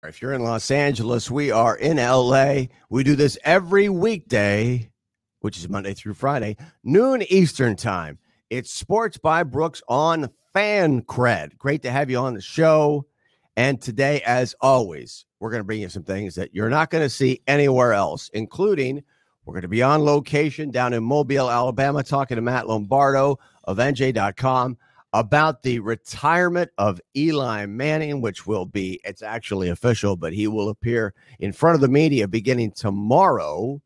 If you're in Los Angeles, we are in LA. We do this every weekday, which is Monday through Friday, noon Eastern time. It's Sports by Brooks on Fancred. Great to have you on the show. And today, as always, we're going to bring you some things that you're not going to see anywhere else, including we're going to be on location down in Mobile, Alabama, talking to Matt Lombardo of NJ.com about the retirement of Eli Manning, which will be, it's actually official, but he will appear in front of the media beginning tomorrow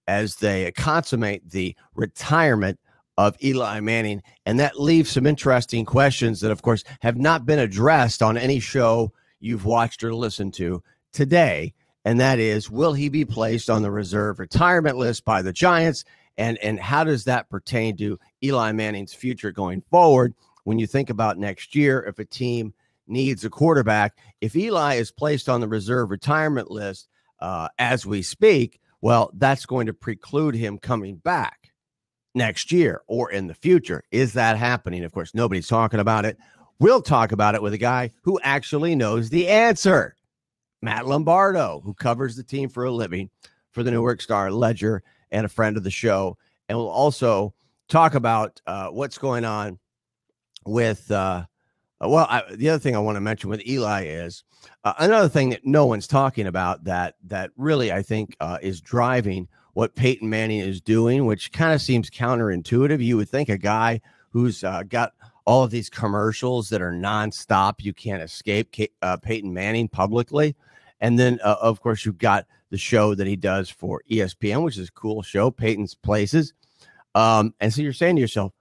as they consummate the retirement of Eli Manning. And that leaves some interesting questions that, of course, have not been addressed on any show you've watched or listened to today. And that is, will he be placed on the reserve retirement list by the Giants? And how does that pertain to Eli Manning's future going forward? When you think about next year, if a team needs a quarterback, if Eli is placed on the reserve retirement list as we speak, well, that's going to preclude him coming back next year or in the future. Is that happening? Of course, nobody's talking about it. We'll talk about it with a guy who actually knows the answer, Matt Lombardo, who covers the team for a living for the New York Star-Ledger and a friend of the show. And we'll also talk about what's going on with the other thing I want to mention with Eli is another thing that no one's talking about that really I think is driving what Peyton Manning is doing, which kind of seems counterintuitive. You would think a guy who's got all of these commercials that are nonstop, you can't escape Peyton Manning publicly. And then, of course, you've got the show that he does for ESPN, which is a cool show, Peyton's Places. And so you're saying to yourself,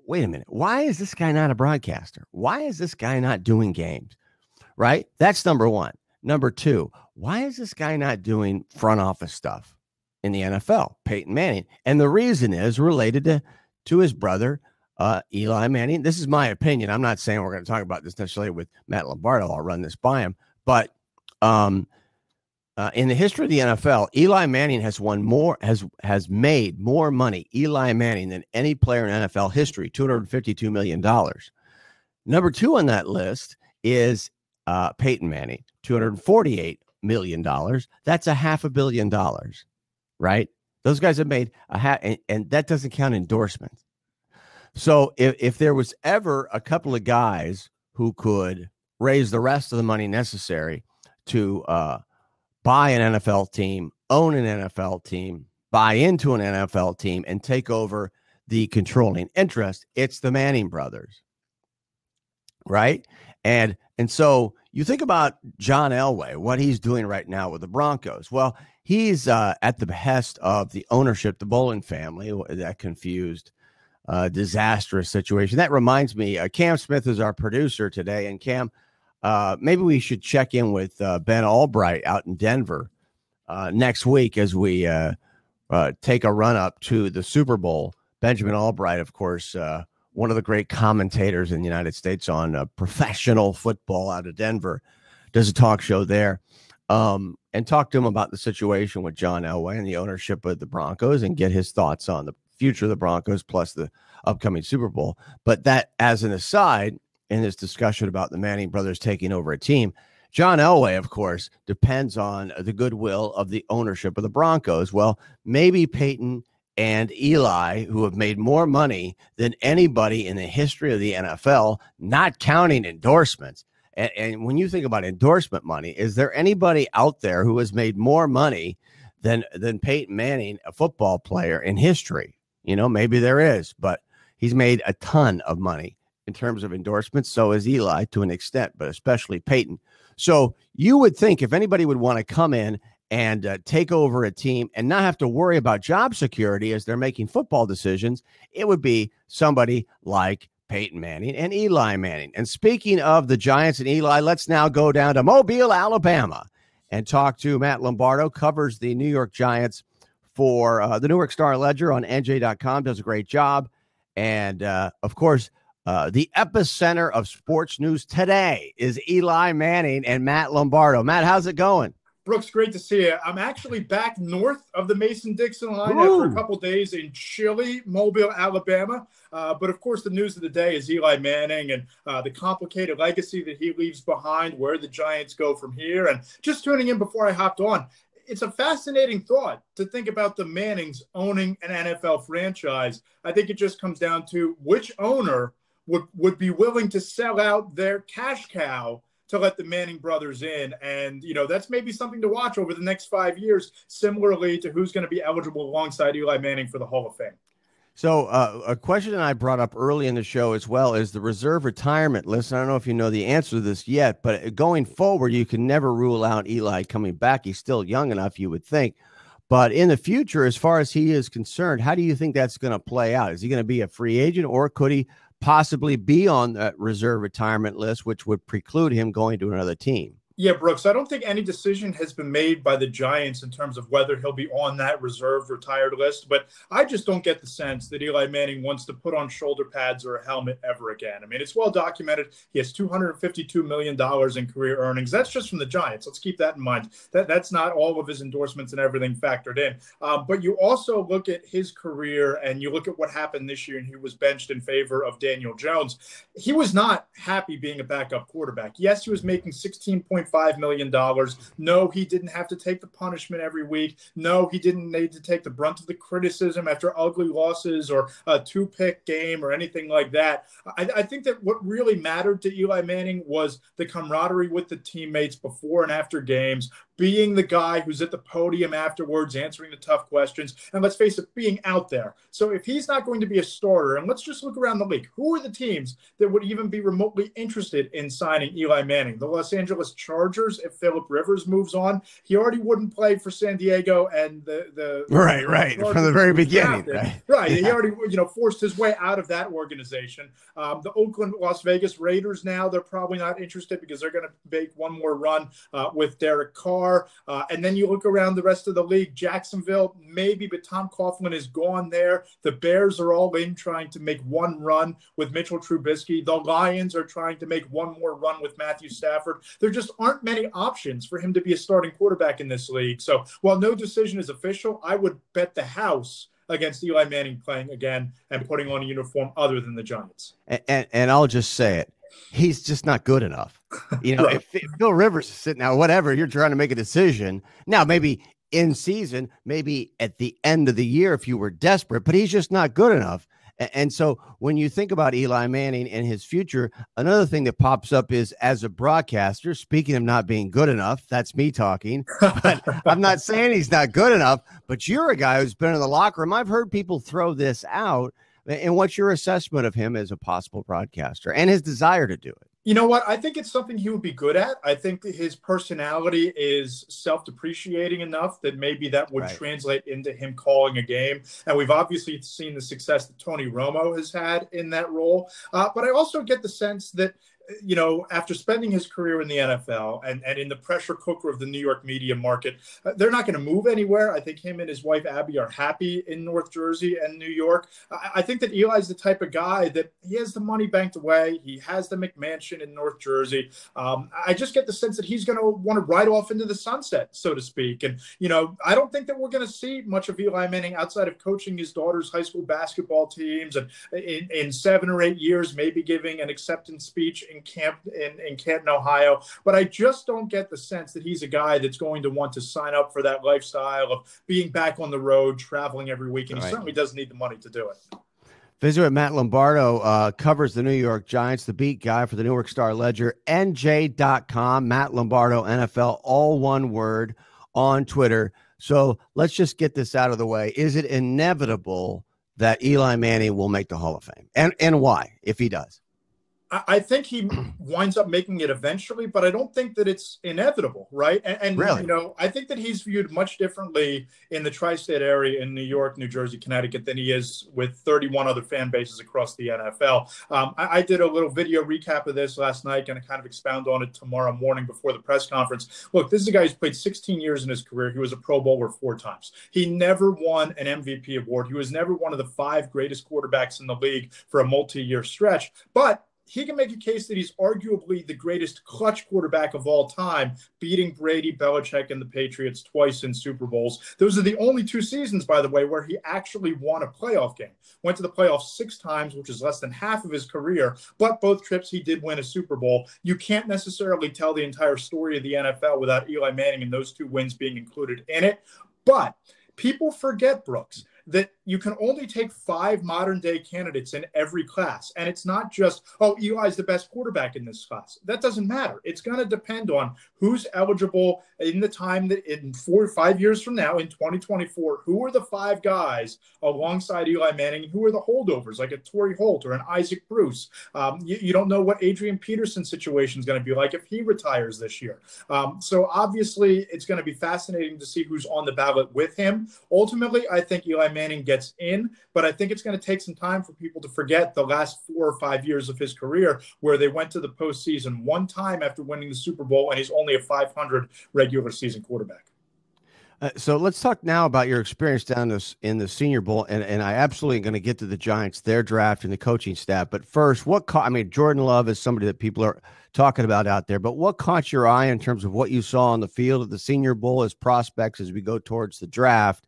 wait a minute, why is this guy not a broadcaster? Why is this guy not doing games? Right? That's number one. Number two, why is this guy not doing front office stuff in the NFL, Peyton Manning? And the reason is related to his brother, Eli Manning. This is my opinion. I'm not saying we're going to talk about this necessarily with Matt Lombardo. I'll run this by him. But in the history of the NFL, Eli Manning has made more money, Eli Manning, than any player in NFL history, $252 million. Number two on that list is Peyton Manning, $248 million. That's $500 million, right? Those guys have made and that doesn't count endorsements. So if there was ever a couple of guys who could raise the rest of the money necessary to buy an NFL team, own an NFL team, buy into an NFL team, and take over the controlling interest, it's the Manning brothers, right? And so you think about John Elway, what he's doing right now with the Broncos. Well, he's at the behest of the ownership, the Bolin family, that confused, disastrous situation. That reminds me, Cam Smith is our producer today, and Cam, maybe we should check in with Ben Albright out in Denver next week as we take a run up to the Super Bowl. Benjamin Albright, of course, one of the great commentators in the United States on professional football out of Denver, does a talk show there, and talk to him about the situation with John Elway and the ownership of the Broncos and get his thoughts on the future of the Broncos plus the upcoming Super Bowl. But that as an aside, in this discussion about the Manning brothers taking over a team, John Elway, of course, depends on the goodwill of the ownership of the Broncos. Well, maybe Peyton and Eli, who have made more money than anybody in the history of the NFL, not counting endorsements. And when you think about endorsement money, is there anybody out there who has made more money than Peyton Manning, a football player, in history? You know, maybe there is, but he's made a ton of money in terms of endorsements. So is Eli to an extent, but especially Peyton. So you would think if anybody would want to come in and take over a team and not have to worry about job security as they're making football decisions, it would be somebody like Peyton Manning and Eli Manning. And speaking of the Giants and Eli, let's now go down to Mobile, Alabama, and talk to Matt Lombardo, covers the New York Giants for the New York Star-Ledger on NJ.com, does a great job. And, of course, the epicenter of sports news today is Eli Manning and Matt Lombardo. Matt, how's it going? Brooks, great to see you. I'm actually back north of the Mason-Dixon line Ooh. after a couple days in chilly Mobile, Alabama. But of course, the news of the day is Eli Manning and the complicated legacy that he leaves behind, where the Giants go from here. And just tuning in before I hopped on, it's a fascinating thought to think about the Mannings owning an NFL franchise. I think it just comes down to which owner would be willing to sell out their cash cow to let the Manning brothers in. And, that's maybe something to watch over the next 5 years, similarly to who's going to be eligible alongside Eli Manning for the Hall of Fame. So a question that I brought up early in the show as well is the reserve retirement list. I don't know if you know the answer to this yet, but going forward, you can never rule out Eli coming back. He's still young enough, you would think. But in the future, as far as he is concerned, how do you think that's going to play out? Is he going to be a free agent, or could he possibly be on that reserve retirement list, which would preclude him going to another team? Yeah, Brooks, I don't think any decision has been made by the Giants in terms of whether he'll be on that reserve retired list, but I just don't get the sense that Eli Manning wants to put on shoulder pads or a helmet ever again. I mean, it's well documented. He has $252 million in career earnings. That's just from the Giants. Let's keep that in mind. That's not all of his endorsements and everything factored in. But you also look at his career and you look at what happened this year, and he was benched in favor of Daniel Jones. He was not happy being a backup quarterback. Yes, he was making $16.5 million. No, he didn't have to take the punishment every week. No, he didn't need to take the brunt of the criticism after ugly losses or a 2-pick game or anything like that. I think that what really mattered to Eli Manning was the camaraderie with the teammates before and after games, being the guy who's at the podium afterwards, answering the tough questions, and let's face it, being out there. So if he's not going to be a starter, and let's just look around the league, who are the teams that would even be remotely interested in signing Eli Manning? The Los Angeles Chargers, if Phillip Rivers moves on. He already wouldn't play for San Diego, and the right from the very beginning. Right. He already forced his way out of that organization. The Oakland Las Vegas Raiders, now they're probably not interested because they're going to make one more run with Derek Carr. And then you look around the rest of the league, Jacksonville, maybe, but Tom Coughlin is gone there. The Bears are all in trying to make one run with Mitchell Trubisky. The Lions are trying to make one more run with Matthew Stafford. There just aren't many options for him to be a starting quarterback in this league. So while no decision is official, I would bet the house against Eli Manning playing again and putting on a uniform other than the Giants. And I'll just say it. He's just not good enough. Right. If Phil Rivers is sitting out, whatever, you're trying to make a decision. Now, maybe in season, maybe at the end of the year if you were desperate, but he's just not good enough. And so when you think about Eli Manning and his future, another thing that pops up is, as a broadcaster, speaking of not being good enough, that's me talking, but I'm not saying he's not good enough, but you're a guy who's been in the locker room. I've heard people throw this out. And what's your assessment of him as a possible broadcaster and his desire to do it? You know what? I think it's something he would be good at. I think that his personality is self-depreciating enough that maybe that would translate into him calling a game. And we've obviously seen the success that Tony Romo has had in that role. But I also get the sense that, after spending his career in the NFL and in the pressure cooker of the New York media market, they're not going to move anywhere. I think him and his wife, Abby, are happy in North Jersey and New York. I think that Eli's the type of guy that he has the money banked away. He has the McMansion in North Jersey. I just get the sense that he's going to want to ride off into the sunset, so to speak. And, I don't think that we're going to see much of Eli Manning outside of coaching his daughter's high school basketball teams and in 7 or 8 years, maybe giving an acceptance speech in Canton, Ohio. But I just don't get the sense that he's a guy that's going to want to sign up for that lifestyle of being back on the road, traveling every week. And he certainly doesn't need the money to do it. Visit with Matt Lombardo, covers the New York Giants, the beat guy for the Newark Star Ledger, NJ.com, Matt Lombardo, NFL, all one word, on Twitter. So let's just get this out of the way. Is it inevitable that Eli Manning will make the Hall of Fame? And why, if he does? I think he winds up making it eventually, but I don't think that it's inevitable, right? And really? I think that he's viewed much differently in the tri-state area in New York, New Jersey, Connecticut than he is with 31 other fan bases across the NFL. I did a little video recap of this last night, going to kind of expound on it tomorrow morning before the press conference. Look, this is a guy who's played 16 years in his career. He was a Pro Bowler 4 times. He never won an MVP award. He was never one of the 5 greatest quarterbacks in the league for a multi-year stretch, but he can make a case that he's arguably the greatest clutch quarterback of all time, beating Brady, Belichick, and the Patriots twice in Super Bowls. Those are the only 2 seasons, by the way, where he actually won a playoff game. Went to the playoffs 6 times, which is less than half of his career, but both trips he did win a Super Bowl. You can't necessarily tell the entire story of the NFL without Eli Manning and those 2 wins being included in it. But people forget, Brooks, that you can only take 5 modern-day candidates in every class. And it's not just, oh, Eli's the best quarterback in this class. That doesn't matter. It's going to depend on who's eligible in the time that in 4 or 5 years from now, in 2024, who are the 5 guys alongside Eli Manning, and who are the holdovers, like a Torrey Holt or an Isaac Bruce. You don't know what Adrian Peterson's situation is going to be like if he retires this year. So obviously, it's going to be fascinating to see who's on the ballot with him. Ultimately, I think Eli Manning gets in, but I think it's going to take some time for people to forget the last 4 or 5 years of his career where they went to the postseason 1 time after winning the Super Bowl, and he's only a 500 regular season quarterback. So let's talk now about your experience down in the Senior Bowl, and I absolutely am going to get to the Giants, their draft, and the coaching staff. But first, Jordan Love is somebody that people are talking about out there, but what caught your eye in terms of what you saw on the field of the Senior Bowl as prospects as we go towards the draft?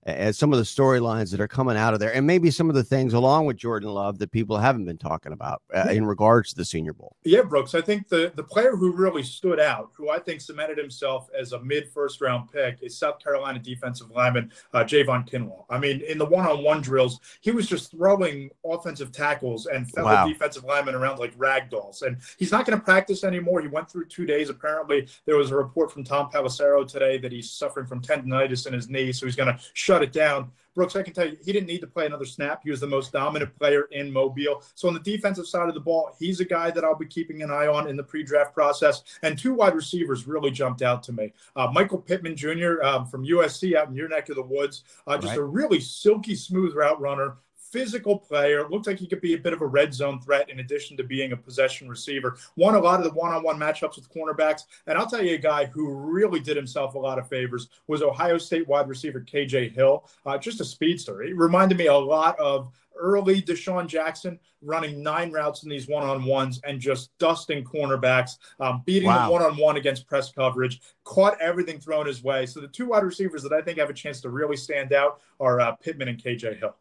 As some of the storylines that are coming out of there, and maybe some of the things along with Jordan Love that people haven't been talking about in regards to the Senior Bowl. Yeah, Brooks, I think the player who really stood out, who I think cemented himself as a mid-first round pick, is South Carolina defensive lineman Javon Kinlaw. I mean, in the one-on-one drills, he was just throwing offensive tackles and fellow defensive linemen around like rag dolls. And he's not going to practice anymore. He went through 2 days. Apparently, there was a report from Tom Pelissero today that he's suffering from tendonitis in his knee, so he's going to shut it down. Brooks, I can tell you, he didn't need to play another snap. He was the most dominant player in Mobile. So on the defensive side of the ball, he's a guy that I'll be keeping an eye on in the pre-draft process. And 2 wide receivers really jumped out to me. Michael Pittman Jr. From USC out in your neck of the woods, just a really silky smooth route runner. Physical player, looked like he could be a bit of a red zone threat in addition to being a possession receiver. Won a lot of the one-on-one matchups with cornerbacks. And I'll tell you a guy who really did himself a lot of favors was Ohio State wide receiver KJ Hill, just a speedster. It reminded me a lot of early Deshaun Jackson, running 9 routes in these one-on-ones and just dusting cornerbacks, beating them one-on-one against press coverage, caught everything thrown his way. So the 2 wide receivers that I think have a chance to really stand out are Pittman and KJ Hill.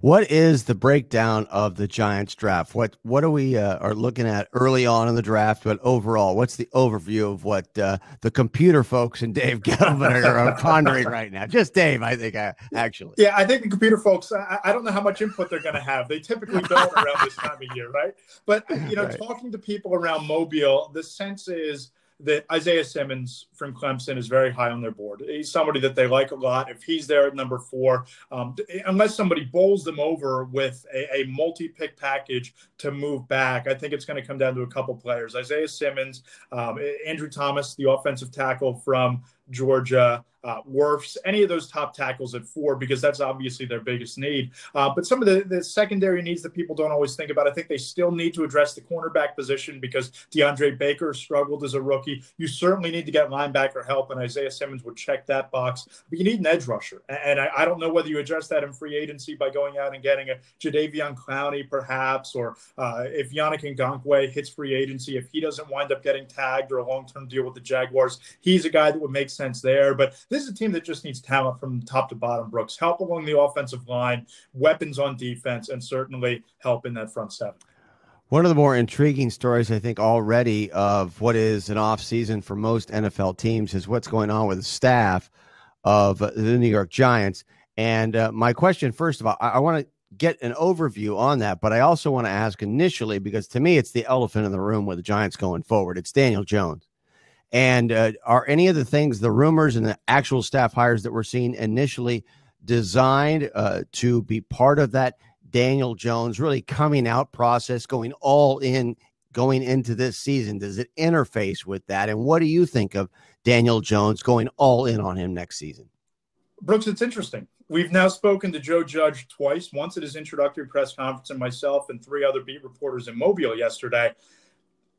What is the breakdown of the Giants draft? What are we are looking at early on in the draft, but overall, what's the overview of what the computer folks and Dave Gettleman are pondering right now? Just Dave, I think, actually. Yeah, I think the computer folks, I don't know how much input they're going to have. They typically don't around this time of year, right? But, talking to people around Mobile, the sense is that Isaiah Simmons from Clemson is very high on their board. He's somebody that they like a lot. If he's there at number 4, unless somebody bowls them over with a multi-pick package to move back, I think it's going to come down to a couple players. Isaiah Simmons, Andrew Thomas, the offensive tackle from Georgia, Wirfs, any of those top tackles at 4, because that's obviously their biggest need. But some of the secondary needs that people don't always think about, I think they still need to address the cornerback position because DeAndre Baker struggled as a rookie. You certainly need to get linebacker help, and Isaiah Simmons would check that box. But you need an edge rusher. And I don't know whether you address that in free agency by going out and getting a Jadeveon Clowney perhaps, or if Yannick Ngakoue hits free agency, if he doesn't wind up getting tagged or a long-term deal with the Jaguars, he's a guy that would make sense there. But this is a team that just needs talent from top to bottom, Brooks. Help along the offensive line, weapons on defense, and certainly help in that front 7. One of the more intriguing stories, I think, already of what is an offseason for most NFL teams is what's going on with the staff of the New York Giants. And my question, first of all, I want to get an overview on that, but I also want to ask initially, because to me, it's the elephant in the room with the Giants going forward. It's Daniel Jones. And are any of the things, the rumors and the actual staff hires that we're seeing initially designed to be part of that Daniel Jones really coming out process, going all in, going into this season? Does it interface with that? And what do you think of Daniel Jones going all in on him next season? Brooks, it's interesting. We've now spoken to Joe Judge twice, once at his introductory press conference and myself and 3 other beat reporters in Mobile yesterday.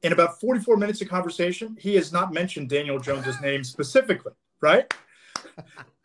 In about 44 minutes of conversation, he has not mentioned Daniel Jones's name specifically, right?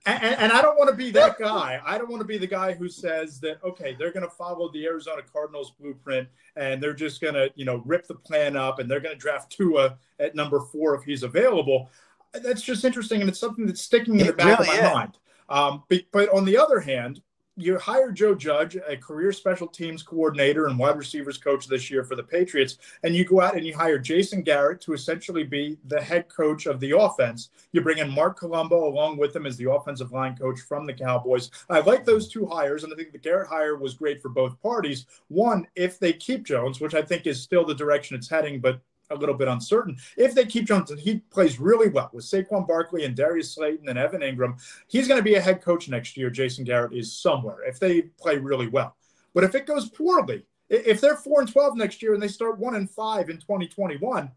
And I don't want to be that guy. I don't want to be the guy who says that, okay, they're going to follow the Arizona Cardinals blueprint and they're just going to, rip the plan up and they're going to draft Tua at number 4 if he's available. That's just interesting. And it's something that's sticking in the back of my mind. But on the other hand, you hire Joe Judge, a career special teams coordinator and wide receivers coach this year for the Patriots, and you go out and you hire Jason Garrett to essentially be the head coach of the offense. You bring in Mark Colombo along with him as the offensive line coach from the Cowboys. I like those 2 hires, and I think the Garrett hire was great for both parties. One, if they keep Jones, which I think is still the direction it's heading, but a little bit uncertain. If they keep Jones, and he plays really well with Saquon Barkley and Darius Slayton and Evan Ingram, he's going to be a head coach next year. Jason Garrett is somewhere if they play really well. But if it goes poorly, if they're 4-12 next year and they start 1-5 in 2021,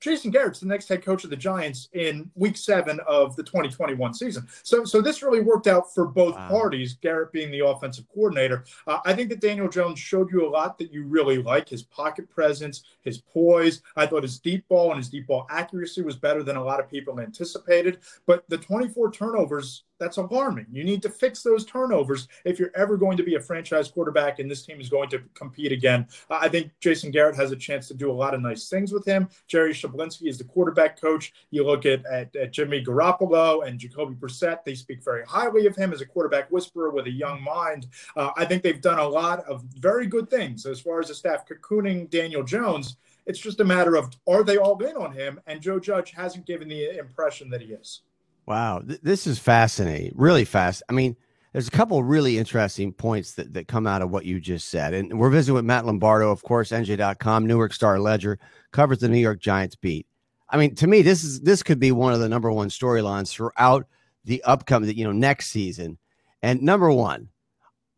Jason Garrett's the next head coach of the Giants in week 7 of the 2021 season. So this really worked out for both parties, Garrett being the offensive coordinator. I think that Daniel Jones showed you a lot that you really like, his pocket presence, his poise. I thought his deep ball and his deep ball accuracy was better than a lot of people anticipated. But the 24 turnovers, that's alarming. You need to fix those turnovers if you're ever going to be a franchise quarterback and this team is going to compete again. I think Jason Garrett has a chance to do a lot of nice things with him. Jerry Shablinski is the quarterback coach. You look at Jimmy Garoppolo and Jacoby Brissett. They speak very highly of him as a quarterback whisperer with a young mind. I think they've done a lot of very good things as far as the staff cocooning Daniel Jones. It's just a matter of, are they all in on him? And Joe Judge hasn't given the impression that he is. Wow, this is fascinating, really fast. I mean, there's a couple of really interesting points that come out of what you just said. And we're visiting with Matt Lombardo, of course, NJ.com, Newark Star Ledger, covers the New York Giants beat. I mean, to me, this could be one of the number one storylines throughout the upcoming, next season. And number one,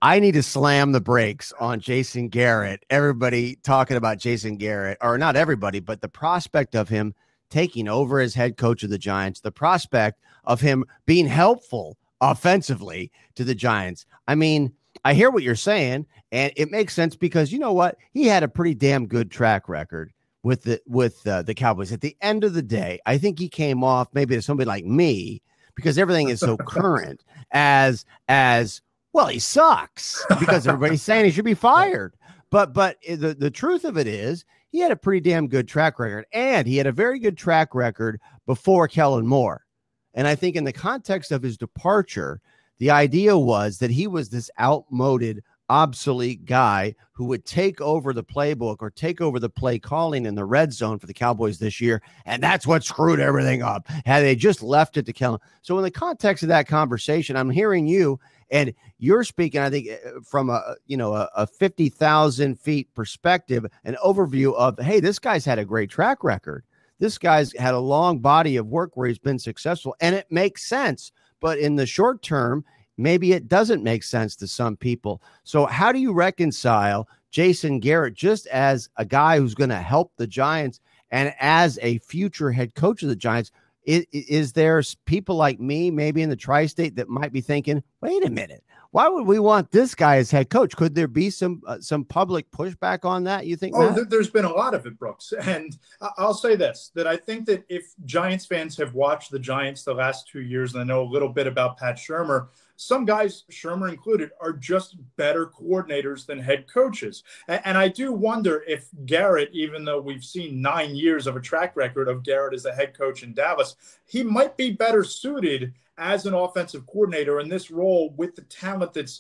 I need to slam the brakes on Jason Garrett. Everybody talking about Jason Garrett, or not everybody, but the prospect of him taking over as head coach of the Giants, the prospect of him being helpful offensively to the Giants. I mean, I hear what you're saying, and it makes sense because you know what? He had a pretty damn good track record with the Cowboys. At the end of the day, I think he came off maybe to somebody like me because everything is so current as well, he sucks because everybody's saying he should be fired. But the truth of it is he had a pretty damn good track record, and he had a very good track record before Kellen Moore. And I think in the context of his departure, the idea was that he was this outmoded, obsolete guy who would take over the playbook or take over the play calling in the red zone for the Cowboys this year. And that's what screwed everything up. Had they just left it to Kellen. So in the context of that conversation, I'm hearing you and you're speaking, I think, from a 50,000 feet perspective, an overview of, hey, this guy's had a great track record. This guy's had a long body of work where he's been successful, and it makes sense. But in the short term, maybe it doesn't make sense to some people. So how do you reconcile Jason Garrett just as a guy who's going to help the Giants and as a future head coach of the Giants? Is there people like me, maybe in the tri-state, that might be thinking, wait a minute, why would we want this guy as head coach? Could there be some public pushback on that, you think? Oh, there's been a lot of it, Brooks. And I'll say this, that I think that if Giants fans have watched the Giants the last 2 years, and I know a little bit about Pat Shurmur, some guys, Shurmur included, are just better coordinators than head coaches. And I do wonder if Garrett, even though we've seen 9 years of a track record of Garrett as a head coach in Dallas, he might be better suited as an offensive coordinator in this role with the talent that's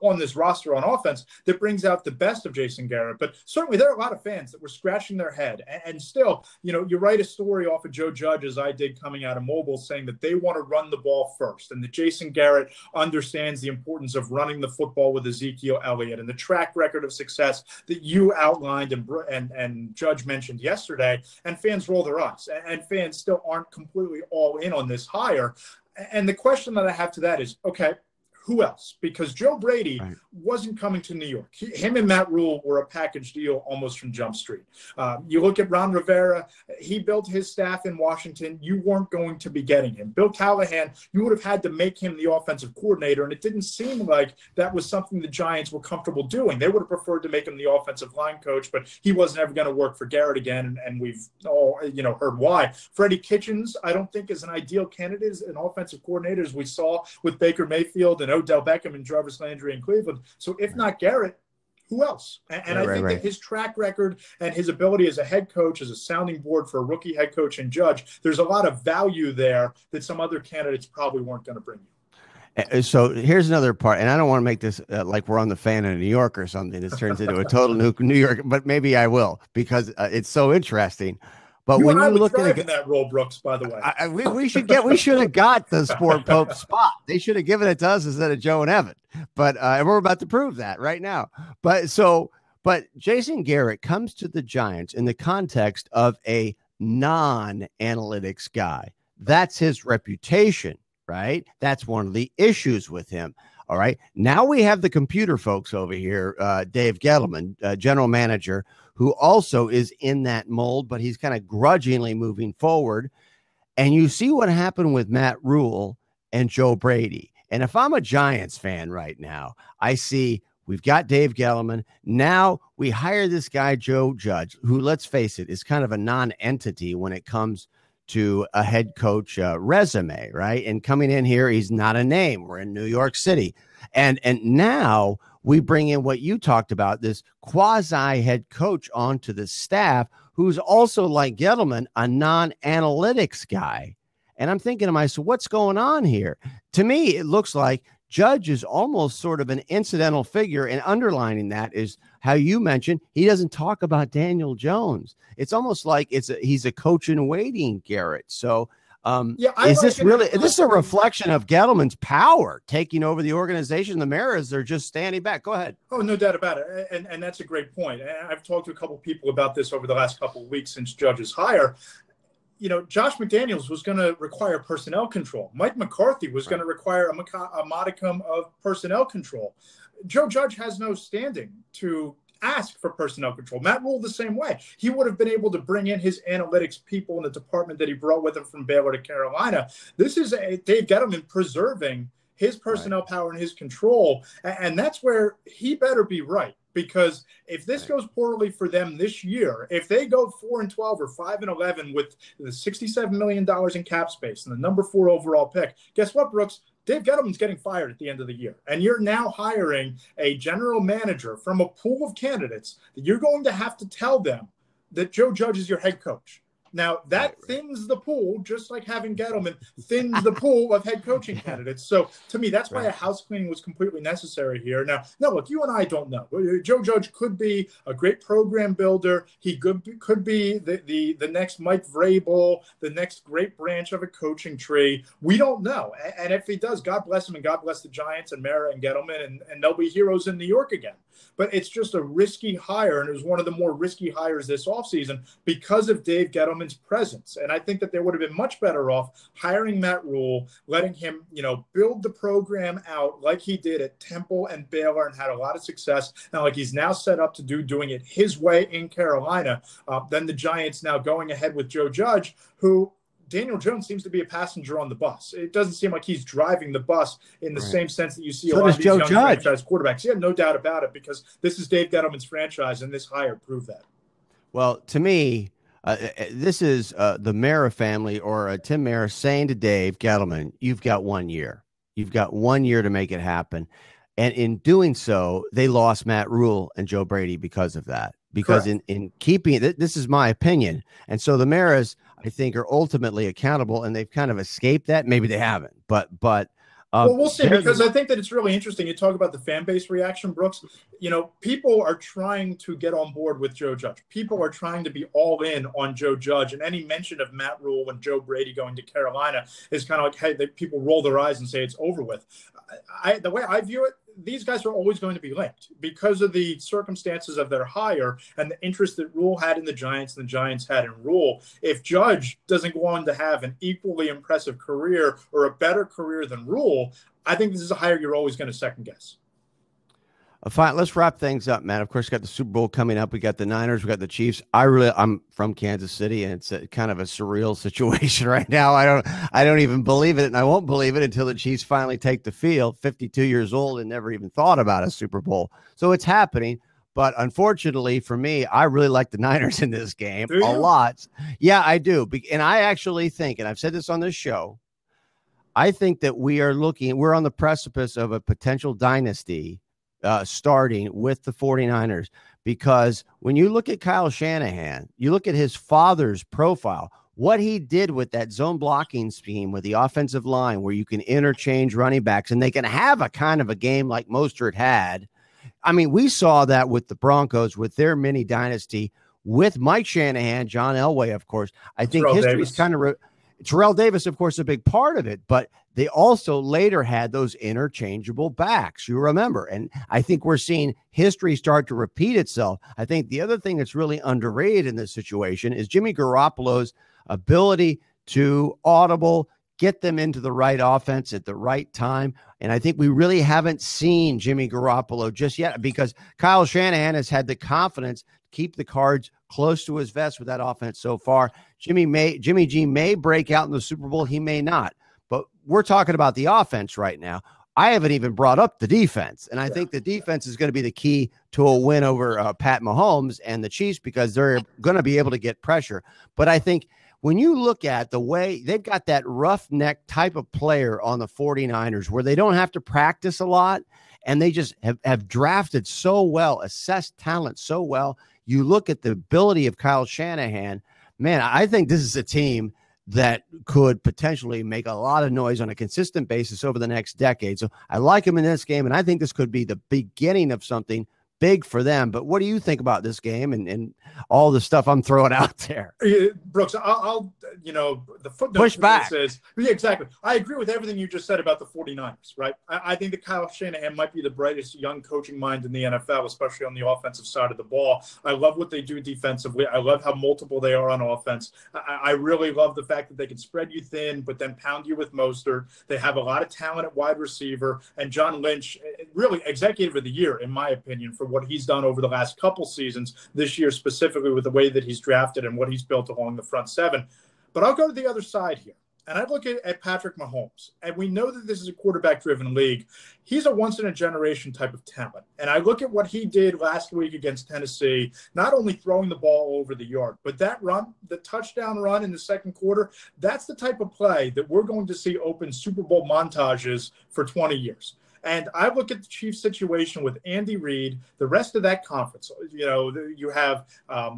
on this roster on offense that brings out the best of Jason Garrett. But certainly there are a lot of fans that were scratching their head. And still, you write a story off of Joe Judge, as I did coming out of Mobile, saying that they want to run the ball first and that Jason Garrett understands the importance of running the football with Ezekiel Elliott and the track record of success that you outlined and Judge mentioned yesterday. And fans roll their eyes, and fans still aren't completely all in on this hire. And the question that I have to that is, okay, who else? Because Joe Brady Right. wasn't coming to New York. Him and Matt Rule were a package deal almost from Jump Street. You look at Ron Rivera, he built his staff in Washington. You weren't going to be getting him. Bill Callahan, you would have had to make him the offensive coordinator, and it didn't seem like that was something the Giants were comfortable doing. They would have preferred to make him the offensive line coach, but he wasn't ever going to work for Garrett again, and we've all heard why. Freddie Kitchens, I don't think is an ideal candidate as an offensive coordinator, as we saw with Baker Mayfield and Odell Beckham and Jarvis Landry in Cleveland. So if not Garrett, who else? And I think that his track record and his ability as a head coach, as a sounding board for a rookie head coach and judge, there's a lot of value there that some other candidates probably weren't going to bring you. So here's another part, and I don't want to make this like we're on the Fan in New York or something. This turns into a total New York, but maybe I will, because it's so interesting. But when you look at that role, Brooks, by the way, we should have got the Sport Pope spot. They should have given it to us instead of Joe and Evan. But we're about to prove that right now. But Jason Garrett comes to the Giants in the context of a non-analytics guy. That's his reputation, right? That's one of the issues with him. All right. Now we have the computer folks over here, Dave Gettleman, general manager, who also is in that mold, but he's kind of grudgingly moving forward. And you see what happened with Matt Rule and Joe Brady. And if I'm a Giants fan right now, I see we've got Dave Gettleman. Now we hire this guy, Joe Judge, who, let's face it, is kind of a non-entity when it comes to a head coach resume, right? And coming in here, he's not a name. We're in New York City. And now we bring in what you talked about, this quasi head coach onto the staff, who's also, like Gettleman, a non-analytics guy. And I'm thinking to myself, what's going on here? To me, it looks like Judge is almost sort of an incidental figure, and underlining that is how you mentioned he doesn't talk about Daniel Jones. It's almost like he's a coach in waiting, Garrett. So is this a reflection of Gettleman's power taking over the organization? The Maras are just standing back. Go ahead. Oh, no doubt about it. And that's a great point. And I've talked to a couple of people about this over the last couple of weeks since Judge's hire. Josh McDaniels was going to require personnel control. Mike McCarthy was going to require a modicum of personnel control. Joe Judge has no standing to ask for personnel control. Matt Rule the same way. He would have been able to bring in his analytics people in the department that he brought with him from Baylor to Carolina. This is Dave Gettleman preserving his personnel power and his control. And that's where he better be right. Because if this goes poorly for them this year, if they go 4-12 or 5-11 with the $67 million in cap space and the number 4 overall pick, guess what, Brooks? Dave Gettleman's getting fired at the end of the year. And you're now hiring a general manager from a pool of candidates that you're going to have to tell them that Joe Judge is your head coach. Now, that thins the pool, just like having Gettleman thins the pool of head coaching candidates. So, to me, that's why a house cleaning was completely necessary here. Now, look, you and I don't know. Joe Judge could be a great program builder. He could be the next Mike Vrabel, the next great branch of a coaching tree. We don't know. And if he does, God bless him, and God bless the Giants and Mara and Gettleman, and they'll be heroes in New York again. But it's just a risky hire, and it was one of the more risky hires this offseason because of Dave Gettleman's presence. And I think that they would have been much better off hiring Matt Rule, letting him, build the program out like he did at Temple and Baylor and had a lot of success. And like he's now set up to doing it his way in Carolina. Then the Giants now going ahead with Joe Judge, who Daniel Jones seems to be a passenger on the bus. It doesn't seem like he's driving the bus in the same sense that you see a lot of these young franchise quarterbacks. Yeah, no doubt about it, because this is Dave Gettleman's franchise, and this hire proved that. Well, to me, this is the Mara family or Tim Mara saying to Dave Gettleman, you've got 1 year. You've got 1 year to make it happen. And in doing so, they lost Matt Rule and Joe Brady because of that. Because in keeping it, this is my opinion. And so the Maras, I think, are ultimately accountable, and they've kind of escaped that. Maybe they haven't, but well, we'll see, because I think that it's really interesting. You talk about the fan base reaction, Brooks. People are trying to get on board with Joe Judge. People are trying to be all in on Joe Judge, and any mention of Matt Rule and Joe Brady going to Carolina is kind of like, hey, people roll their eyes and say it's over with. The way I view it, these guys are always going to be linked because of the circumstances of their hire and the interest that Rule had in the Giants and the Giants had in Rule. If Judge doesn't go on to have an equally impressive career or a better career than Rule, I think this is a hire you're always going to second guess. Fine. Let's wrap things up, man. Of course, we got the Super Bowl coming up. We got the Niners. We got the Chiefs. I'm from Kansas City, and it's kind of a surreal situation right now. I don't even believe it, and I won't believe it until the Chiefs finally take the field. 52 years old and never even thought about a Super Bowl. So it's happening. But unfortunately for me, I really like the Niners in this game a lot. Yeah, I do. And I actually think, and I've said this on this show, I think that we're on the precipice of a potential dynasty starting with the 49ers, because when you look at Kyle Shanahan, you look at his father's profile, what he did with that zone blocking scheme with the offensive line, where you can interchange running backs and they can have a kind of a game like Mostert had. I mean, we saw that with the Broncos, with their mini dynasty, with Mike Shanahan, John Elway, of course. I think history is kind of Terrell Davis, of course, a big part of it, but they also later had those interchangeable backs, you remember. And I think we're seeing history start to repeat itself. I think the other thing that's really underrated in this situation is Jimmy Garoppolo's ability to audible, get them into the right offense at the right time. And I think we really haven't seen Jimmy Garoppolo just yet, because Kyle Shanahan has had the confidence to keep the cards close to his vest with that offense so far. Jimmy G may break out in the Super Bowl. He may not. But we're talking about the offense right now. I haven't even brought up the defense. And I think the defense is going to be the key to a win over Pat Mahomes and the Chiefs, because they're going to be able to get pressure. But I think when you look at the way they've got that roughneck type of player on the 49ers, where they don't have to practice a lot and they just have drafted so well, assessed talent so well. You look at the ability of Kyle Shanahan, man, I think this is a team that could potentially make a lot of noise on a consistent basis over the next decade. So I like him in this game, and I think this could be the beginning of something big for them. But what do you think about this game and all the stuff I'm throwing out there? Brooks, I'll the footnote push back says, yeah, exactly. I agree with everything you just said about the 49ers, right? I think that Kyle Shanahan might be the brightest young coaching mind in the NFL, especially on the offensive side of the ball. I love what they do defensively. I love how multiple they are on offense. I really love the fact that they can spread you thin, but then pound you with Mostert. They have a lot of talent at wide receiver, and John Lynch, really executive of the year, in my opinion, for what he's done over the last couple seasons, this year specifically with the way that he's drafted and what he's built along the front seven. But I'll go to the other side here. And I look at Patrick Mahomes, and we know that this is a quarterback-driven league. He's a once-in-a-generation type of talent. And I look at what he did last week against Tennessee, not only throwing the ball over the yard, but that run, the touchdown run in the second quarter, that's the type of play that we're going to see open Super Bowl montages for 20 years. And I look at the Chiefs situation with Andy Reid, the rest of that conference. You have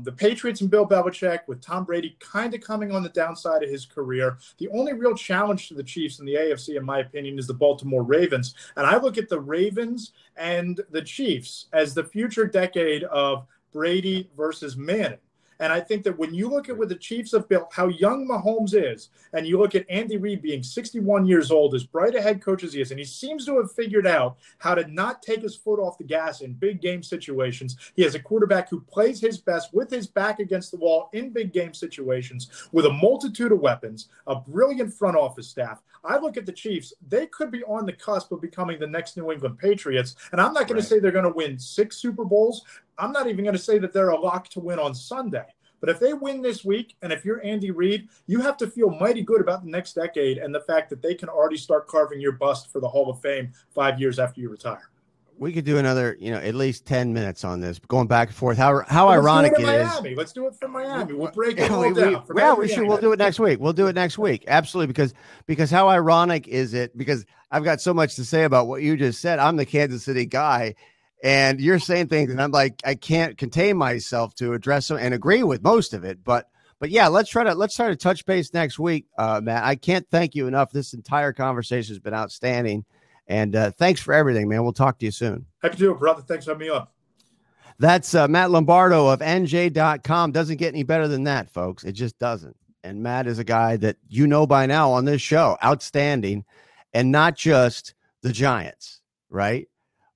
the Patriots and Bill Belichick, with Tom Brady kind of coming on the downside of his career. The only real challenge to the Chiefs in the AFC, in my opinion, is the Baltimore Ravens. And I look at the Ravens and the Chiefs as the future decade of Brady versus Manning. And I think that when you look at what the Chiefs have built, how young Mahomes is, and you look at Andy Reid being 61 years old, as bright a head coach as he is, and he seems to have figured out how to not take his foot off the gas in big game situations. He has a quarterback who plays his best with his back against the wall in big game situations, with a multitude of weapons, a brilliant front office staff. I look at the Chiefs, they could be on the cusp of becoming the next New England Patriots. And I'm not going to say they're going to win 6 Super Bowls. I'm not even going to say that they're a lock to win on Sunday. But if they win this week, and if you're Andy Reid, you have to feel mighty good about the next decade and the fact that they can already start carving your bust for the Hall of Fame 5 years after you retire. We could do another, at least 10 minutes on this, going back and forth. How ironic it is. Let's do it for Miami. We'll break it all down. We should. We'll do it next week. We'll do it next week. Absolutely. Because how ironic is it? Because I've got so much to say about what you just said. I'm the Kansas City guy, and you're saying things, and I'm like, I can't contain myself to address them and agree with most of it. But yeah, let's try to touch base next week, Matt. I can't thank you enough. This entire conversation has been outstanding. And thanks for everything, man. We'll talk to you soon. Happy to do it, brother. Thanks for having me on. That's Matt Lombardo of NJ.com. Doesn't get any better than that, folks. It just doesn't. And Matt is a guy that you know by now on this show. Outstanding. And not just the Giants, right?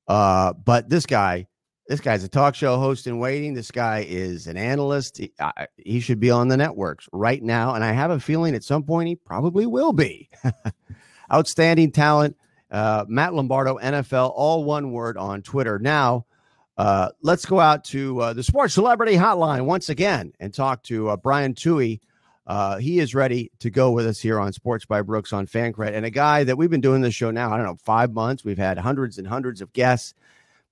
But this guy's a talk show host in waiting. This guy is an analyst. He should be on the networks right now. And I have a feeling at some point he probably will be. Outstanding talent. Matt Lombardo, NFL, all one word on Twitter. Now, let's go out to the Sports Celebrity Hotline once again and talk to Brian Toohey. He is ready to go with us here on Sports by Brooks on Fancred, and a guy that we've been doing this show now, I don't know, 5 months. We've had hundreds and hundreds of guests,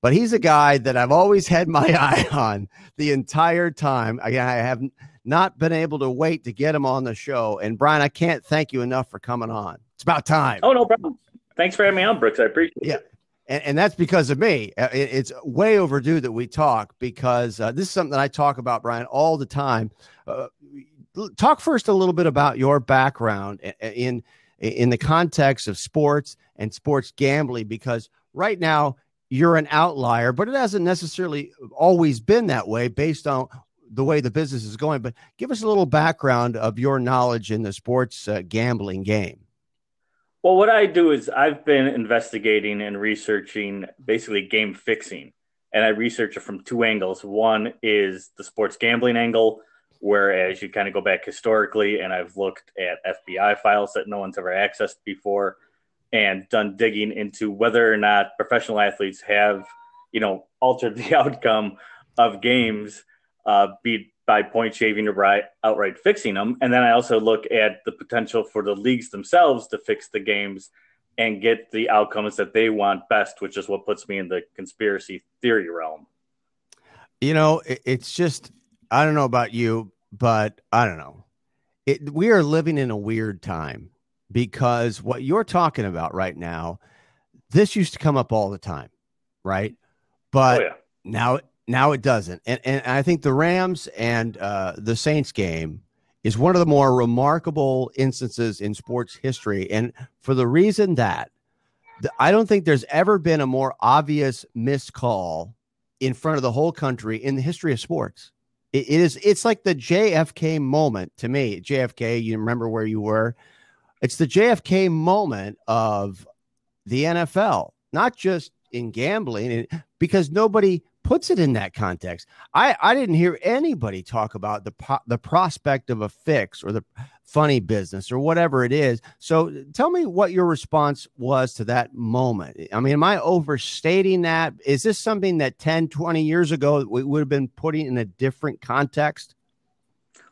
but he's a guy that I've always had my eye on the entire time. I have not been able to wait to get him on the show. And Brian, I can't thank you enough for coming on. It's about time. Oh, no problem. Thanks for having me on, Brooks. I appreciate it. And that's because of me. It's way overdue that we talk, because this is something that I talk about, Brian, all the time. Talk first a little bit about your background in the context of sports and sports gambling, because right now you're an outlier, but it hasn't necessarily always been that way based on the way the business is going. But give us a little background of your knowledge in the sports gambling game. Well, what I do is I've been investigating and researching basically game fixing, and I research it from two angles. One is the sports gambling angle, whereas you kind of go back historically, and I've looked at FBI files that no one's ever accessed before and done digging into whether or not professional athletes have, altered the outcome of games, be by point shaving or by outright fixing them. And then I also look at the potential for the leagues themselves to fix the games and get the outcomes that they want best, which is what puts me in the conspiracy theory realm. It's just, I don't know about you, but I don't know. We are living in a weird time, because what you're talking about right now, this used to come up all the time, right? But now it doesn't. And I think the Rams and the Saints game is one of the more remarkable instances in sports history. And for the reason that I don't think there's ever been a more obvious missed call in front of the whole country in the history of sports. It's like the JFK moment to me. JFK, you remember where you were. It's the JFK moment of the NFL, not just in gambling, because nobody puts it in that context. I didn't hear anybody talk about the prospect of a fix or the funny business or whatever it is. So tell me what your response was to that moment. I mean, am I overstating that? Is this something that 10, 20 years ago we would have been putting in a different context?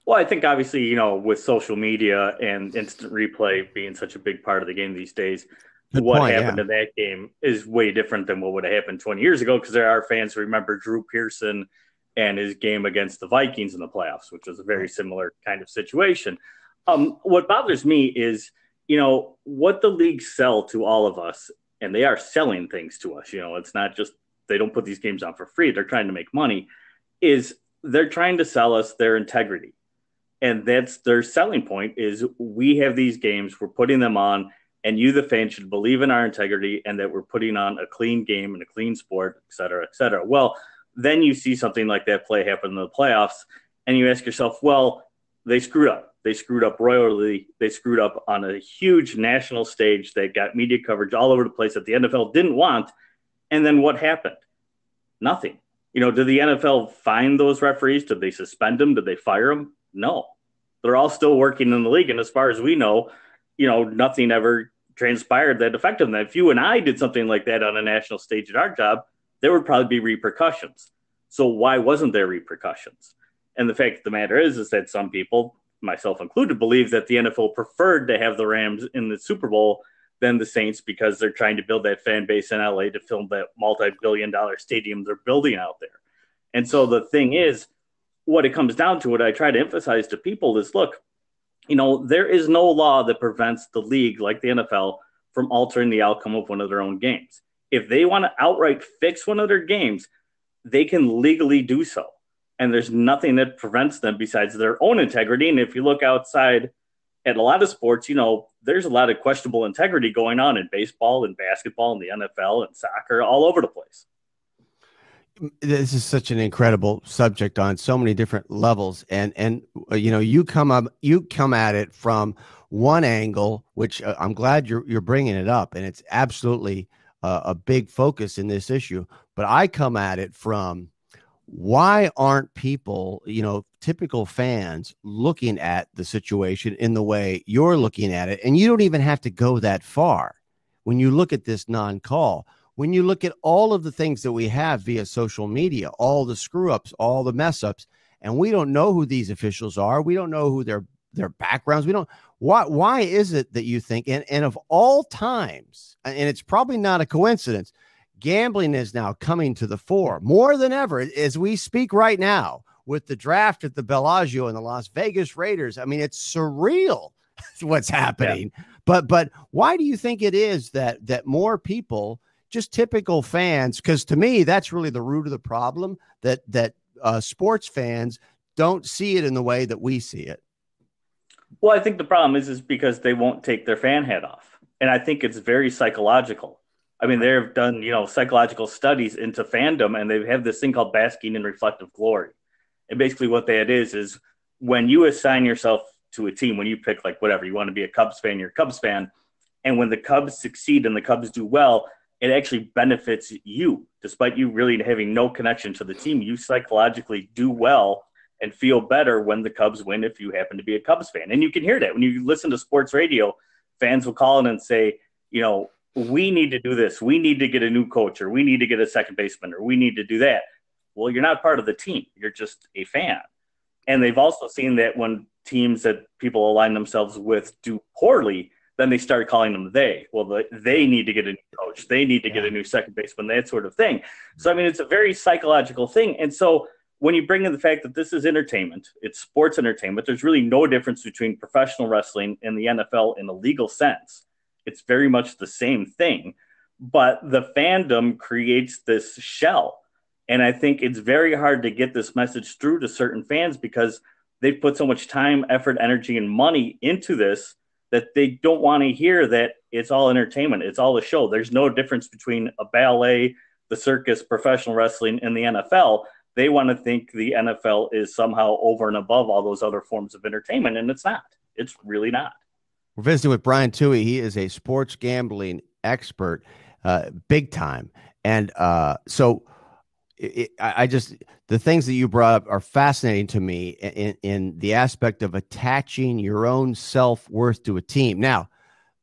Well, I think obviously, with social media and instant replay being such a big part of the game these days, what happened in that game is way different than what would have happened 20 years ago, because there are fans who remember Drew Pearson and his game against the Vikings in the playoffs, which was a very similar kind of situation. What bothers me is, what the leagues sell to all of us, and they are selling things to us. It's not just they don't put these games on for free. They're trying to make money. They're trying to sell us their integrity. And that's their selling point is we have these games, we're putting them on, and you, the fan, should believe in our integrity and that we're putting on a clean game and a clean sport, et cetera, et cetera. Well, then you see something like that play happen in the playoffs, and you ask yourself, well, they screwed up. They screwed up royally. They screwed up on a huge national stage. They got media coverage all over the place that the NFL didn't want. And then what happened? Nothing. Did the NFL fine those referees? Did they suspend them? Did they fire them? No, they're all still working in the league. And as far as we know, nothing ever transpired that affected them. If you and I did something like that on a national stage at our job, there would probably be repercussions. So why wasn't there repercussions? And the fact of the matter is that some people, myself included, believe that the NFL preferred to have the Rams in the Super Bowl than the Saints because they're trying to build that fan base in LA to fill that multi-billion-dollar stadium they're building out there. And so the thing is, what it comes down to, what I try to emphasize to people is, look, there is no law that prevents the league, like the NFL, from altering the outcome of one of their own games. If they want to outright fix one of their games, they can legally do so. And there's nothing that prevents them besides their own integrity. And if you look outside at a lot of sports, there's a lot of questionable integrity going on in baseball and basketball and the NFL and soccer, all over the place. This is such an incredible subject on so many different levels. And you come at it from one angle, which I'm glad you're bringing it up. And it's absolutely a big focus in this issue. But I come at it from, why aren't people, typical fans, looking at the situation in the way you're looking at it? And you don't even have to go that far. when you look at this non-call, when you look at all of the things that we have via social media, all the screw ups, all the mess ups, and we don't know who these officials are. We don't know who their backgrounds. We don't. Why is it that you think, and of all times, and it's probably not a coincidence, gambling is now coming to the fore more than ever as we speak right now with the draft at the Bellagio and the Las Vegas Raiders. I mean, it's surreal what's happening. Yeah. But why do you think it is that more people, just typical fans, because to me, that's really the root of the problem, that sports fans don't see it in the way that we see it? Well, I think the problem is because they won't take their fan hat off. And I think it's very psychological. I mean, they've done, psychological studies into fandom, and they have this thing called basking in reflective glory. And basically what that is when you assign yourself to a team, when you pick like whatever, you want to be a Cubs fan, you're a Cubs fan. And when the Cubs succeed and the Cubs do well, it actually benefits you. Despite you really having no connection to the team, you psychologically do well and feel better when the Cubs win if you happen to be a Cubs fan. And you can hear that. When you listen to sports radio, fans will call in and say, we need to do this. We need to get a new coach, or we need to get a second baseman, or we need to do that. Well, you're not part of the team. You're just a fan. And they've also seen that when teams that people align themselves with do poorly, then they start calling them they. Well, they need to get a new coach. They need to get a new second baseman, that sort of thing. So, I mean, it's a very psychological thing. And so when you bring in the fact that this is entertainment, it's sports entertainment, there's really no difference between professional wrestling and the NFL in a legal sense. It's very much the same thing, but the fandom creates this shell. And I think it's very hard to get this message through to certain fans because they've put so much time, effort, energy, and money into this that they don't want to hear that it's all entertainment. It's all a show. There's no difference between a ballet, the circus, professional wrestling, and the NFL. They want to think the NFL is somehow over and above all those other forms of entertainment, and it's not. It's really not. We're visiting with Brian Toohey. He is a sports gambling expert, big time. And so the things that you brought up are fascinating to me in the aspect of attaching your own self-worth to a team. Now,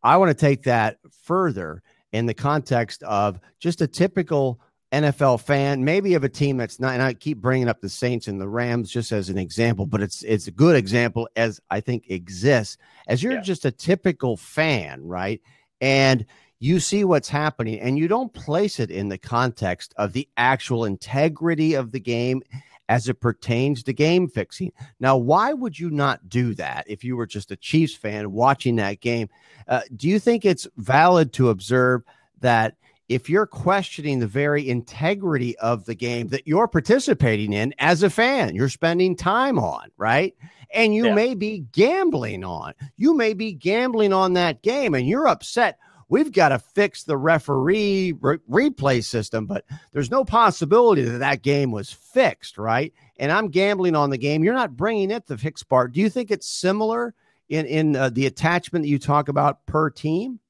I want to take that further in the context of just a typical NFL fan, maybe of a team that's not, and I keep bringing up the Saints and the Rams just as an example, but it's a good example as I think exists as you're just a typical fan, right? And you see what's happening and you don't place it in the context of the actual integrity of the game as it pertains to game fixing. Now, why would you not do that if you were just a Chiefs fan watching that game? Do you think it's valid to observe that if you're questioning the very integrity of the game that you're participating in as a fan, you're spending time on, right? And you may be gambling on that game and you're upset. We've got to fix the referee replay system, but there's no possibility that game was fixed, right? And I'm gambling on the game. You're not bringing it the fixed part. Do you think it's similar in the attachment that you talk about per team?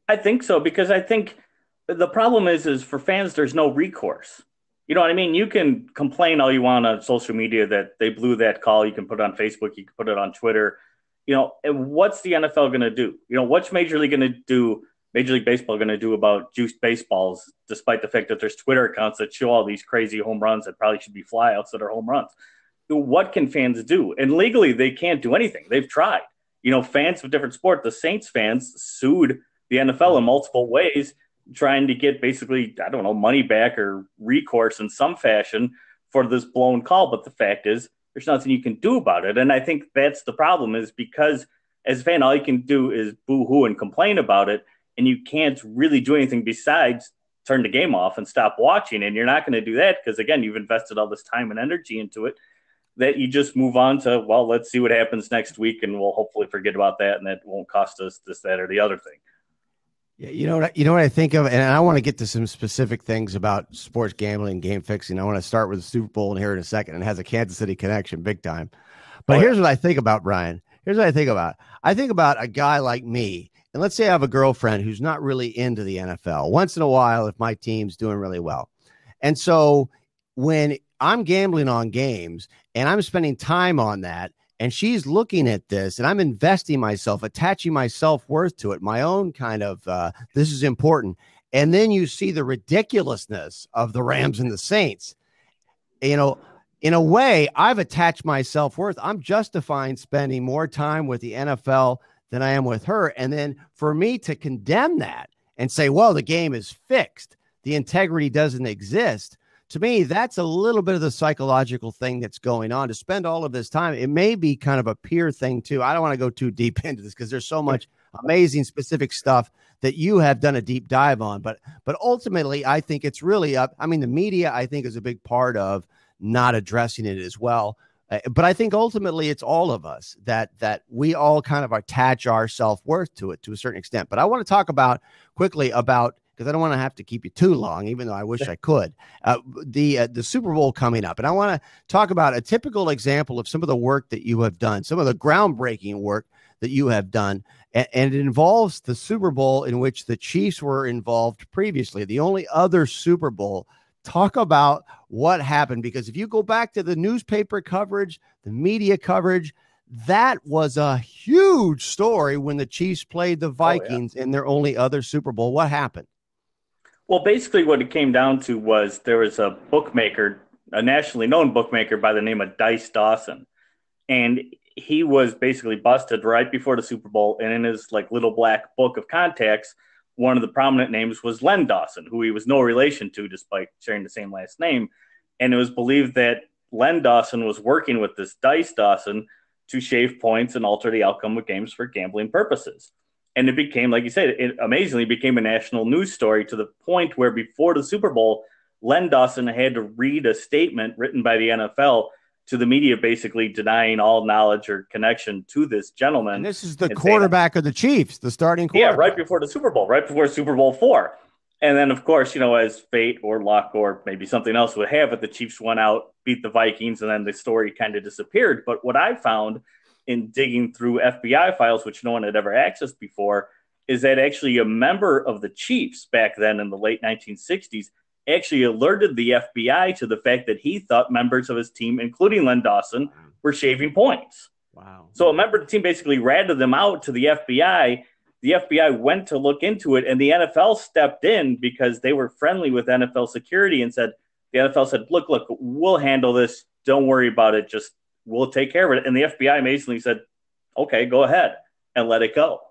I think so, because I think the problem is for fans, there's no recourse. You know what I mean? You can complain all you want on social media that they blew that call. You can put it on Facebook. You can put it on Twitter. And what's the NFL going to do? What's Major League Baseball going to do about juiced baseballs, despite the fact that there's Twitter accounts that show all these crazy home runs that probably should be flyouts that are home runs? What can fans do? And legally, they can't do anything. They've tried. Fans of different sport, the Saints fans sued the NFL in multiple ways, trying to get basically, money back or recourse in some fashion for this blown call. But the fact is, there's nothing you can do about it. And I think that's the problem, is because as a fan, all you can do is boo-hoo and complain about it. And you can't really do anything besides turn the game off and stop watching. And you're not going to do that because, again, you've invested all this time and energy into it, that you just move on to, well, let's see what happens next week. And we'll hopefully forget about that. And that won't cost us this, that, or the other thing. Yeah, you know what I think of, and I want to get to some specific things about sports gambling and game fixing. I want to start with the Super Bowl in here in a second, and it has a Kansas City connection big time. But here's what I think about, Brian. Here's what I think about. I think about a guy like me, and let's say I have a girlfriend who's not really into the NFL. Once in a while, if my team's doing really well. And so when I'm gambling on games and I'm spending time on that, And she's looking at this, and I'm investing myself, attaching my self-worth to it, my own kind of, this is important. And then you see the ridiculousness of the Rams and the Saints. You know, in a way, I've attached my self-worth. I'm justifying spending more time with the NFL than I am with her. And then for me to condemn that and say, well, the game is fixed, the integrity doesn't exist. To me, that's a little bit of the psychological thing that's going on. To spend all of this time, it may be kind of a peer thing too. I don't want to go too deep into this because there's so much amazing specific stuff that you have done a deep dive on. But ultimately, I think it's really up. I mean, the media, I think, is a big part of not addressing it as well. But I think ultimately it's all of us that we all kind of attach our self-worth to it to a certain extent. But I want to talk quickly about, because I don't want to have to keep you too long, even though I wish I could, the Super Bowl coming up. And I want to talk about a typical example of some of the work that you have done, some of the groundbreaking work that you have done. And it involves the Super Bowl in which the Chiefs were involved previously, the only other Super Bowl. Talk about what happened, because if you go back to the newspaper coverage, the media coverage, that was a huge story when the Chiefs played the Vikings in their only other Super Bowl. What happened? Well, basically what it came down to was there was a bookmaker, a nationally known bookmaker by the name of Dice Dawson. And he was basically busted right before the Super Bowl. And in his little black book of contacts, one of the prominent names was Len Dawson, who he was no relation to despite sharing the same last name. And it was believed that Len Dawson was working with this Dice Dawson to shave points and alter the outcome of games for gambling purposes. And it became, like you said, it amazingly became a national news story to the point where before the Super Bowl, Len Dawson had to read a statement written by the NFL to the media, basically denying all knowledge or connection to this gentleman. And this is the quarterback of the Chiefs, the starting quarterback. Yeah, right before the Super Bowl, right before Super Bowl IV. And then, of course, as fate or luck or maybe something else would have it, the Chiefs went out, beat the Vikings, and then the story kind of disappeared. But what I found in digging through FBI files, which no one had ever accessed before, is that actually a member of the Chiefs back then in the late 1960s actually alerted the FBI to the fact that he thought members of his team, including Len Dawson, were shaving points. Wow. So a member of the team basically ratted them out to the FBI. The FBI went to look into it, and the NFL stepped in because they were friendly with NFL security and said, the NFL said, look, we'll handle this. Don't worry about it. Just we'll take care of it. And the FBI amazingly said, okay, go ahead and let it go.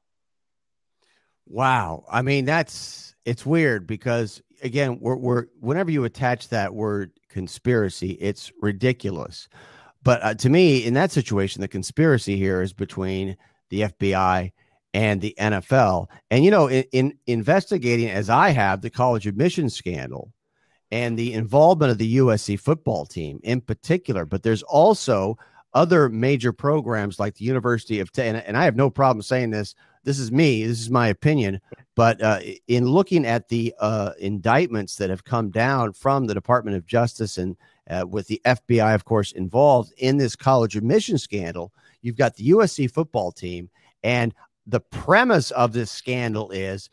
Wow. I mean, it's weird because, again, we're whenever you attach that word conspiracy, it's ridiculous. But to me, in that situation, the conspiracy here is between the FBI and the NFL. And, in investigating, as I have, the college admissions scandal and the involvement of the USC football team in particular, but there's also other major programs like the University of and I have no problem saying this. This is me. This is my opinion. But in looking at the indictments that have come down from the Department of Justice and with the FBI, of course, involved in this college admission scandal, you've got the USC football team. And the premise of this scandal is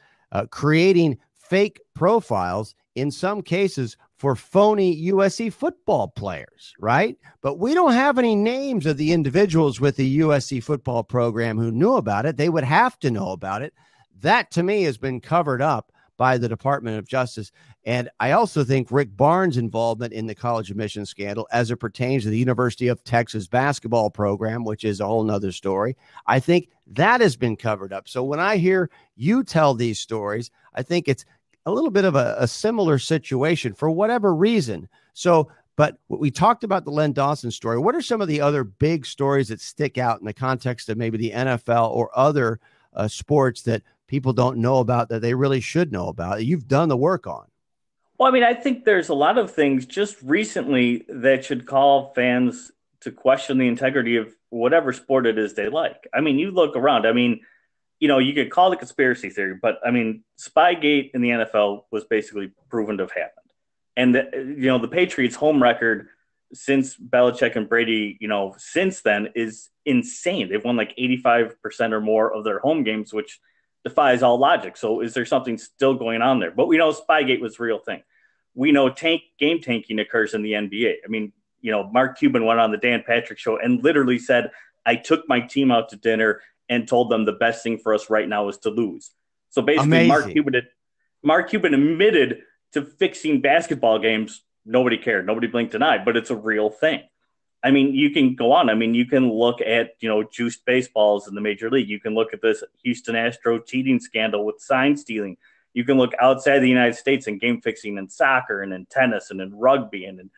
creating fake profiles, in some cases, for phony USC football players, right? But we don't have any names of the individuals with the USC football program who knew about it. They would have to know about it. That, to me, has been covered up by the Department of Justice. And I also think Rick Barnes' involvement in the college admissions scandal as it pertains to the University of Texas basketball program, which is a whole nother story, I think that has been covered up. So when I hear you tell these stories, I think it's a little bit of a similar situation for whatever reason. So, but we talked about the Len Dawson story. What are some of the other big stories that stick out in the context of maybe the NFL or other sports that people don't know about that they really should know about that you've done the work on? Well, I mean, I think there's a lot of things just recently that should call fans to question the integrity of whatever sport it is they like. I mean, you look around. I mean, you could call it a conspiracy theory, but I mean, Spygate in the NFL was basically proven to have happened. And, the Patriots' home record since Belichick and Brady, since then is insane. They've won 85% or more of their home games, which defies all logic. So is there something still going on there? But we know Spygate was a real thing. We know game tanking occurs in the NBA. I mean, Mark Cuban went on the Dan Patrick show and literally said, I took my team out to dinner and told them the best thing for us right now is to lose. So basically, Amazing. Mark Cuban admitted to fixing basketball games. Nobody cared. Nobody blinked an eye, but it's a real thing. I mean, you can go on. I mean, you can look at, juiced baseballs in the major league. You can look at this Houston Astro cheating scandal with sign stealing. You can look outside the United States and game fixing in soccer and in tennis and in rugby and in,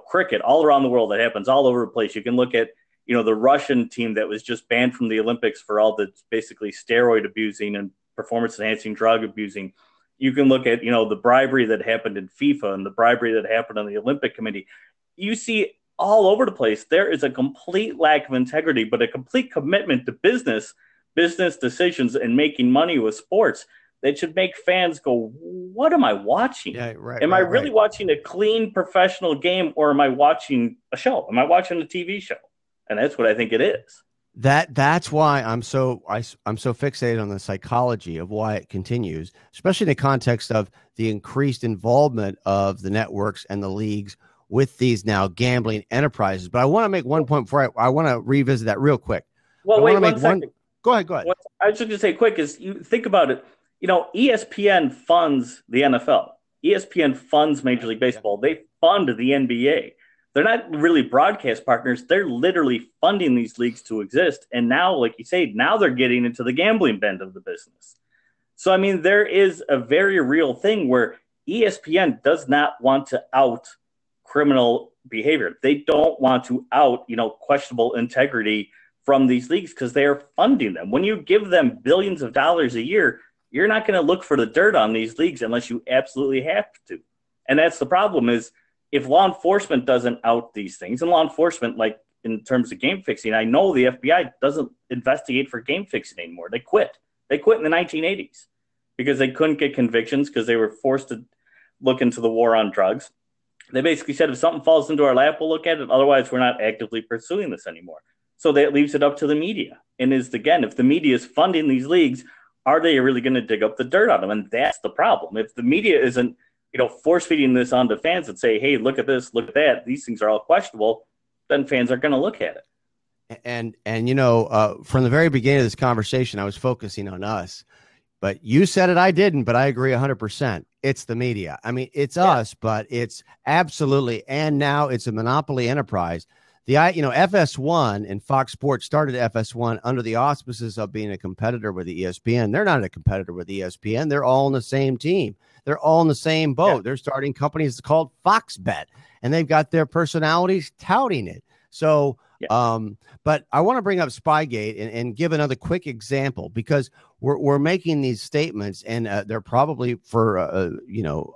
cricket all around the world. That happens all over the place. You can look at, the Russian team that was just banned from the Olympics for all the basically steroid abusing and performance enhancing drug abusing. You can look at, the bribery that happened in FIFA and the bribery that happened on the Olympic Committee. You see all over the place, there is a complete lack of integrity, but a complete commitment to business decisions and making money with sports that should make fans go, what am I watching? Yeah, right, am I really watching a clean professional game, or am I watching a show? Am I watching a TV show? And that's what I think it is. That's why I'm so fixated on the psychology of why it continues, especially in the context of the increased involvement of the networks and the leagues with these now gambling enterprises. But I want to make one point before I want to revisit that real quick. Well, wait one second. Go ahead. I was just going to say quick is you think about it. ESPN funds the NFL. ESPN funds Major League Baseball. They fund the NBA. They're not really broadcast partners. They're literally funding these leagues to exist. And now, like you say, now they're getting into the gambling bend of the business. So, I mean, there is a very real thing where ESPN does not want to out criminal behavior. They don't want to out, questionable integrity from these leagues because they are funding them. When you give them billions of dollars a year, you're not going to look for the dirt on these leagues unless you absolutely have to. And that's the problem is if law enforcement doesn't out these things, and law enforcement, like in terms of game fixing, I know the FBI doesn't investigate for game fixing anymore. They quit. They quit in the 1980s because they couldn't get convictions because they were forced to look into the war on drugs. They basically said, if something falls into our lap, we'll look at it. Otherwise, we're not actively pursuing this anymore. So that leaves it up to the media. And if the media is funding these leagues, are they really going to dig up the dirt on them? And that's the problem. If the media isn't, force feeding this onto fans and say, hey, look at this, look at that, these things are all questionable, then fans are going to look at it. And from the very beginning of this conversation, I was focusing on us. But you said it, I didn't, but I agree 100%. It's the media. I mean, it's us, but it's absolutely, and now it's a monopoly enterprise. FS1 and Fox Sports started FS1 under the auspices of being a competitor with the ESPN. They're not a competitor with ESPN. They're all on the same team. They're all in the same boat. Yeah. They're starting companies called Fox Bet, and they've got their personalities touting it. So, but I want to bring up Spygate and give another quick example because we're making these statements and they're probably for,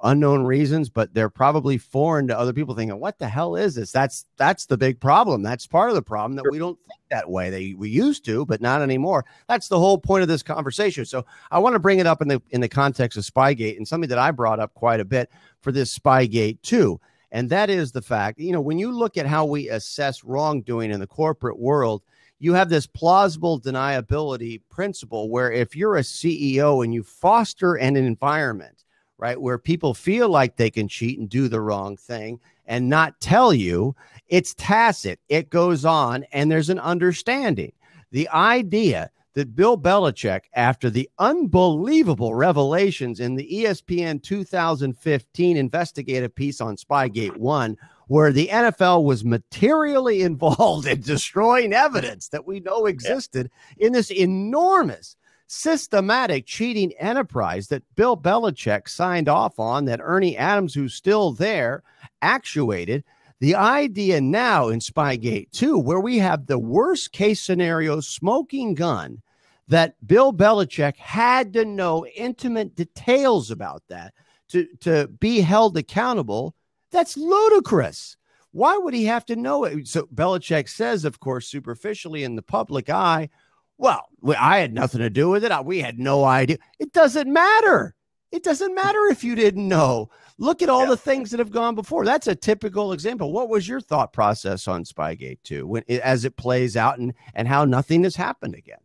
unknown reasons, but they're probably foreign to other people thinking, what the hell is this? That's the big problem. That's part of the problem that we don't think that way. We used to, but not anymore. That's the whole point of this conversation. So I want to bring it up in the context of Spygate and something that I brought up quite a bit for this Spygate too. And that is the fact, when you look at how we assess wrongdoing in the corporate world, you have this plausible deniability principle where if you're a CEO and you foster an environment, right, where people feel like they can cheat and do the wrong thing and not tell you, it's tacit. It goes on and there's an understanding. The idea that Bill Belichick, after the unbelievable revelations in the ESPN 2015 investigative piece on Spygate 1, where the NFL was materially involved in destroying evidence that we know existed in this enormous systematic cheating enterprise that Bill Belichick signed off on, that Ernie Adams, who's still there, actuated. The idea now in Spygate 2, where we have the worst case scenario smoking gun, that Bill Belichick had to know intimate details about that to be held accountable, that's ludicrous. Why would he have to know it? So Belichick says, of course, superficially in the public eye, well, I had nothing to do with it. We had no idea. It doesn't matter. It doesn't matter if you didn't know. Look at all the things that have gone before. That's a typical example. What was your thought process on Spygate 2 as it plays out and how nothing has happened again?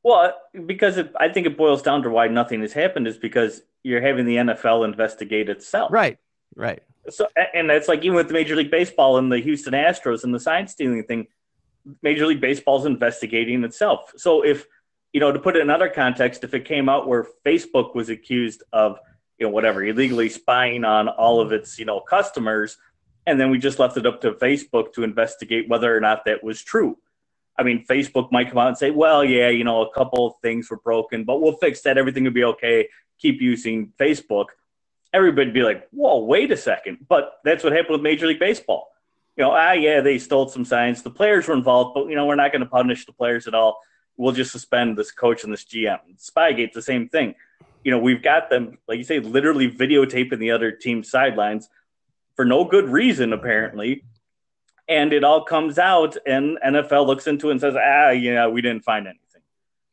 Well, because I think it boils down to why nothing has happened is because you're having the NFL investigate itself. Right. So, and that's like even with Major League Baseball and the Houston Astros and the sign stealing thing, Major League Baseball is investigating itself. So if, to put it in other context, if it came out where Facebook was accused of, whatever, illegally spying on all of its, customers, and then we just left it up to Facebook to investigate whether or not that was true. I mean, Facebook might come out and say, well, yeah, a couple of things were broken, but we'll fix that. Everything will be okay. Keep using Facebook. Everybody'd be like, whoa, wait a second. But that's what happened with Major League Baseball. Yeah, they stole some signs. The players were involved, but, we're not going to punish the players at all. We'll just suspend this coach and this GM. Spygate's the same thing. We've got them, like you say, literally videotaping the other team's sidelines for no good reason, apparently. And it all comes out, and NFL looks into it and says, we didn't find anything.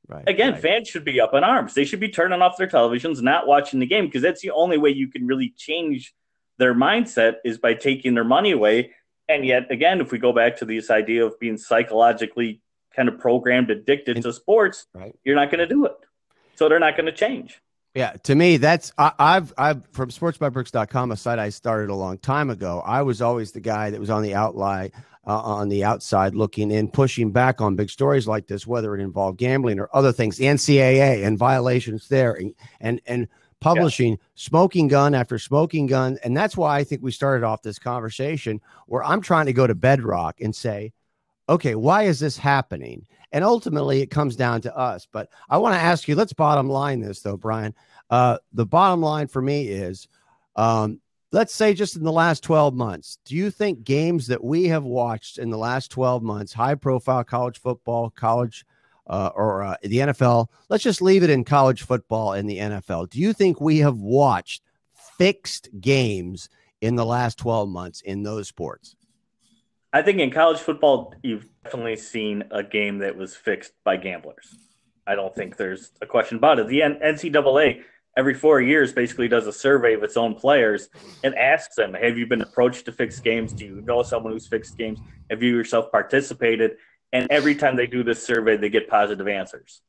Right. Again, fans should be up in arms. They should be turning off their televisions, not watching the game, because that's the only way you can really change their mindset is by taking their money away. And yet, again, if we go back to this idea of being psychologically kind of programmed, addicted to sports, you're not going to do it. So they're not going to change. Yeah, to me, that's I've from SportsbyBrooks.com, a site I started a long time ago. I was always the guy that was on the outside looking in, pushing back on big stories like this, whether it involved gambling or other things, the NCAA and violations there, and publishing smoking gun after smoking gun. And that's why I think we started off this conversation where I'm trying to go to bedrock and say, okay, why is this happening? And ultimately, it comes down to us. But I want to ask you, let's bottom line this, though, Brian. The bottom line for me is, let's say just in the last 12 months, do you think games that we have watched in the last 12 months, high-profile college football, or the NFL, let's just leave it in college football and the NFL. Do you think we have watched fixed games in the last 12 months in those sports? I think in college football, you've definitely seen a game that was fixed by gamblers. I don't think there's a question about it. The NCAA, every 4 years, basically does a survey of its own players and asks them, have you been approached to fix games? Do you know someone who's fixed games? Have you yourself participated? And every time they do this survey, they get positive answers.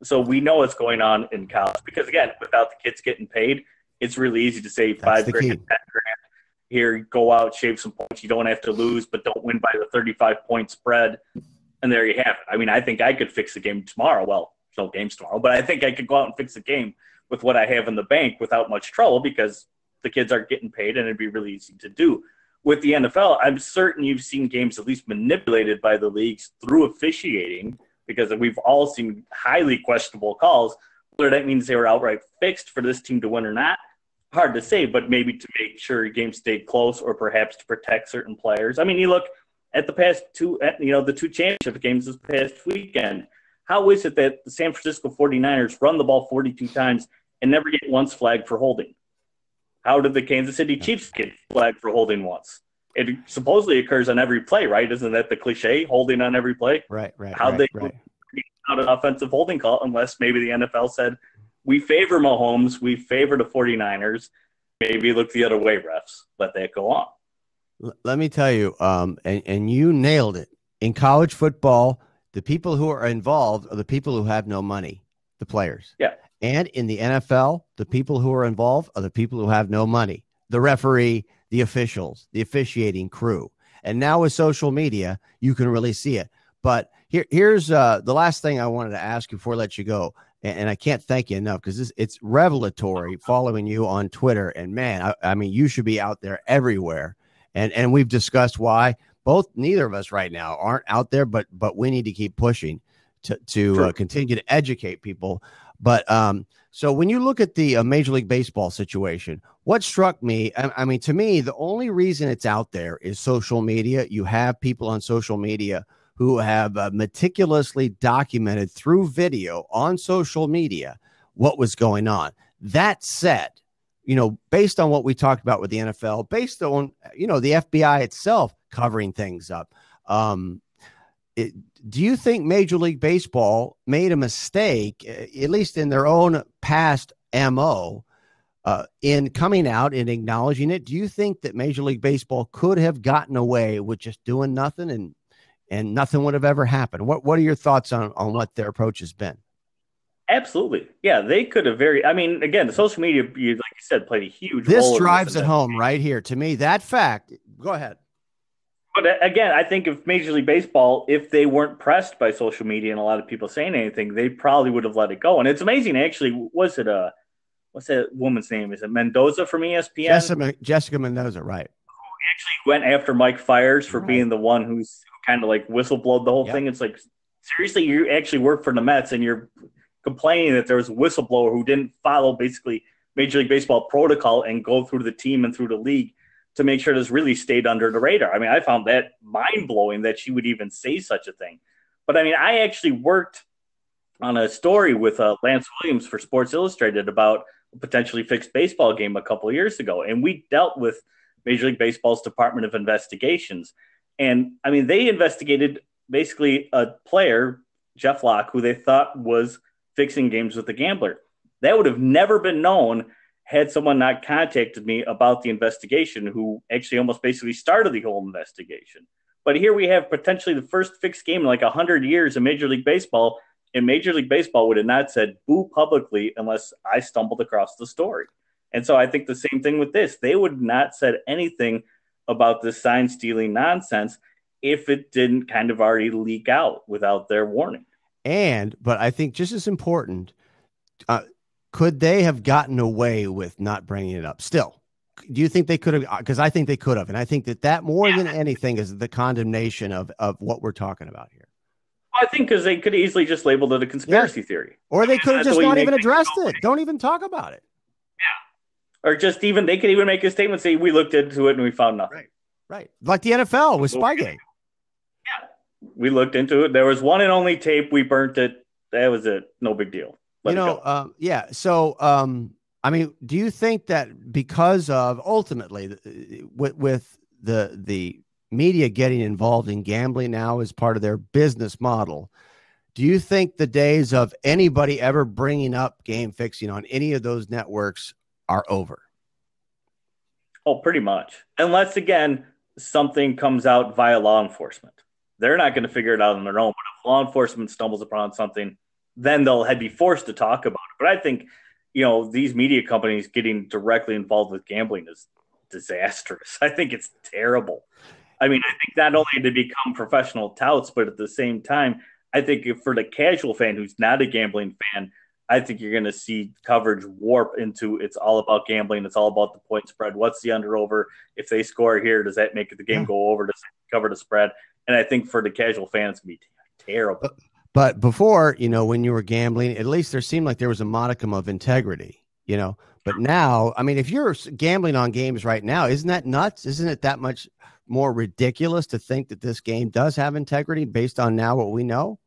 So we know what's going on in college because, again, without the kids getting paid, it's really easy to say $5 grand, $10 grand. Here, go out, shave some points. You don't have to lose, but don't win by the 35-point spread. And there you have it. I mean, I think I could fix the game tomorrow. Well, there's no games tomorrow, but I think I could go out and fix the game with what I have in the bank without much trouble because the kids aren't getting paid and it'd be really easy to do. With the NFL, I'm certain you've seen games at least manipulated by the leagues through officiating because we've all seen highly questionable calls. Whether that means they were outright fixed for this team to win or not, hard to say, but maybe to make sure games stayed close or perhaps to protect certain players. I mean, you look at the past the two championship games this past weekend. How is it that the San Francisco 49ers run the ball 42 times and never get once flagged for holding? How did the Kansas City Chiefs get flagged for holding once? It supposedly occurs on every play, right? Isn't that the cliche, holding on every play? Right. How'd they out an offensive holding call unless maybe the NFL said, we favor Mahomes, we favor the 49ers, maybe look the other way, refs. Let that go on. Let me tell you, and you nailed it. In college football, the people who are involved are the people who have no money, the players. Yeah. And in the NFL, the people who are involved are the people who have no money, the referee, the officials, the officiating crew. And now with social media, you can really see it. But here's the last thing I wanted to ask you before I let you go. And I can't thank you enough because it's revelatory following you on Twitter. And man, I mean, you should be out there everywhere. And we've discussed why neither of us right now aren't out there, but we need to keep pushing to continue to educate people. But so when you look at the Major League Baseball situation, what struck me, I mean, to me, the only reason it's out there is social media. You have people on social media who have meticulously documented through video on social media what was going on. That said, based on what we talked about with the NFL, based on, the FBI itself covering things up, do you think Major League Baseball made a mistake, at least in their own past MO, in coming out and acknowledging it? Do you think that Major League Baseball could have gotten away with just doing nothing and nothing would have ever happened? What are your thoughts on what their approach has been? Absolutely. Yeah, they could have again, the social media, like you said, played a huge role. This drives it home right here. To me, that fact, go ahead. But again, I think if Major League Baseball, if they weren't pressed by social media and a lot of people saying anything, they probably would have let it go. And it's amazing, actually. What's that woman's name? Is it Mendoza from ESPN? Jessica Mendoza, right? Actually went after Mike Fiers for being the one who kind of like whistleblowed the whole thing. It's like, seriously, you actually work for the Mets and you're complaining that there was a whistleblower who didn't follow basically Major League Baseball protocol and go through the team and through the league to make sure this really stayed under the radar. I mean, I found that mind-blowing that she would even say such a thing. But I mean, I actually worked on a story with Lance Williams for Sports Illustrated about a potentially fixed baseball game a couple of years ago. And we dealt with Major League Baseball's Department of Investigations. And I mean, they investigated basically a player, Jeff Locke, who they thought was fixing games with a gambler. That would have never been known had someone not contacted me about the investigation, who actually almost basically started the whole investigation. But here we have potentially the first fixed game in like 100 years in Major League Baseball, and Major League Baseball would have not said boo publicly unless I stumbled across the story. And so I think the same thing with this. They would not said anything about this sign stealing nonsense if it didn't kind of already leak out without their warning. But I think just as important, could they have gotten away with not bringing it up? Still, do you think they could have? Because I think they could have. And I think that more than anything is the condemnation of what we're talking about here. I think because they could easily just labeled it a conspiracy theory. Or they could have just not even addressed it. Don't even talk about it. Yeah. Or just even, they could even make a statement, say, we looked into it and we found nothing. Right. Like the NFL with Spygate. Yeah. We looked into it. There was one and only tape. We burnt it. That was it. No big deal. So, I mean, do you think that because of ultimately with the media getting involved in gambling now as part of their business model, do you think the days of anybody ever bringing up game fixing on any of those networks are over? Oh, pretty much. Unless, again, something comes out via law enforcement. They're not going to figure it out on their own. But if law enforcement stumbles upon something, then they'll be forced to talk about it. But I think, these media companies getting directly involved with gambling is disastrous. I think it's terrible. I mean, I think not only to become professional touts, but at the same time, I think for the casual fan who's not a gambling fan, I think you're going to see coverage warp into it's all about gambling. It's all about the point spread. What's the under over? If they score here, does that make the game go over? Does it cover the spread? And I think for the casual fan, it's going to be terrible. But before, when you were gambling, at least there seemed like there was a modicum of integrity, But now, I mean, if you're gambling on games right now, isn't that nuts? Isn't it that much more ridiculous to think that this game does have integrity based on now what we know?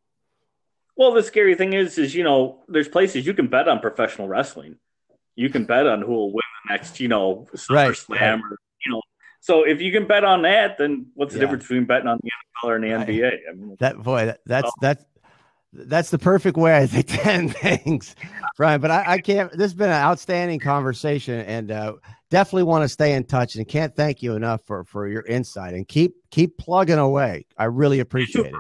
Well, the scary thing is, there's places you can bet on professional wrestling. You can bet on who will win the next, SummerSlam. Or, so if you can bet on that, then what's the difference between betting on the NFL or the NBA? I mean, that's the perfect way, I think, to end things, Brian. But I can't. This has been an outstanding conversation, and definitely want to stay in touch. And can't thank you enough for your insight. And keep plugging away. I really appreciate it.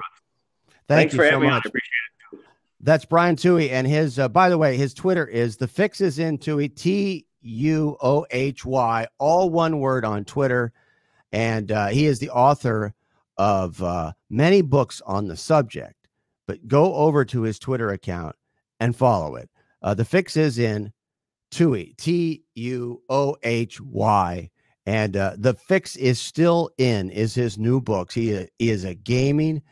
Thanks for having me. I appreciate it. That's Brian Tuohy, and his. By the way, his Twitter is The Fix Is In Tuohy, TUOHY, all one word on Twitter, and he is the author of many books on the subject. But go over to his Twitter account and follow it. The Fix Is In Tuohy, TUOHY. And The Fix Is Still In is his new books. He is a game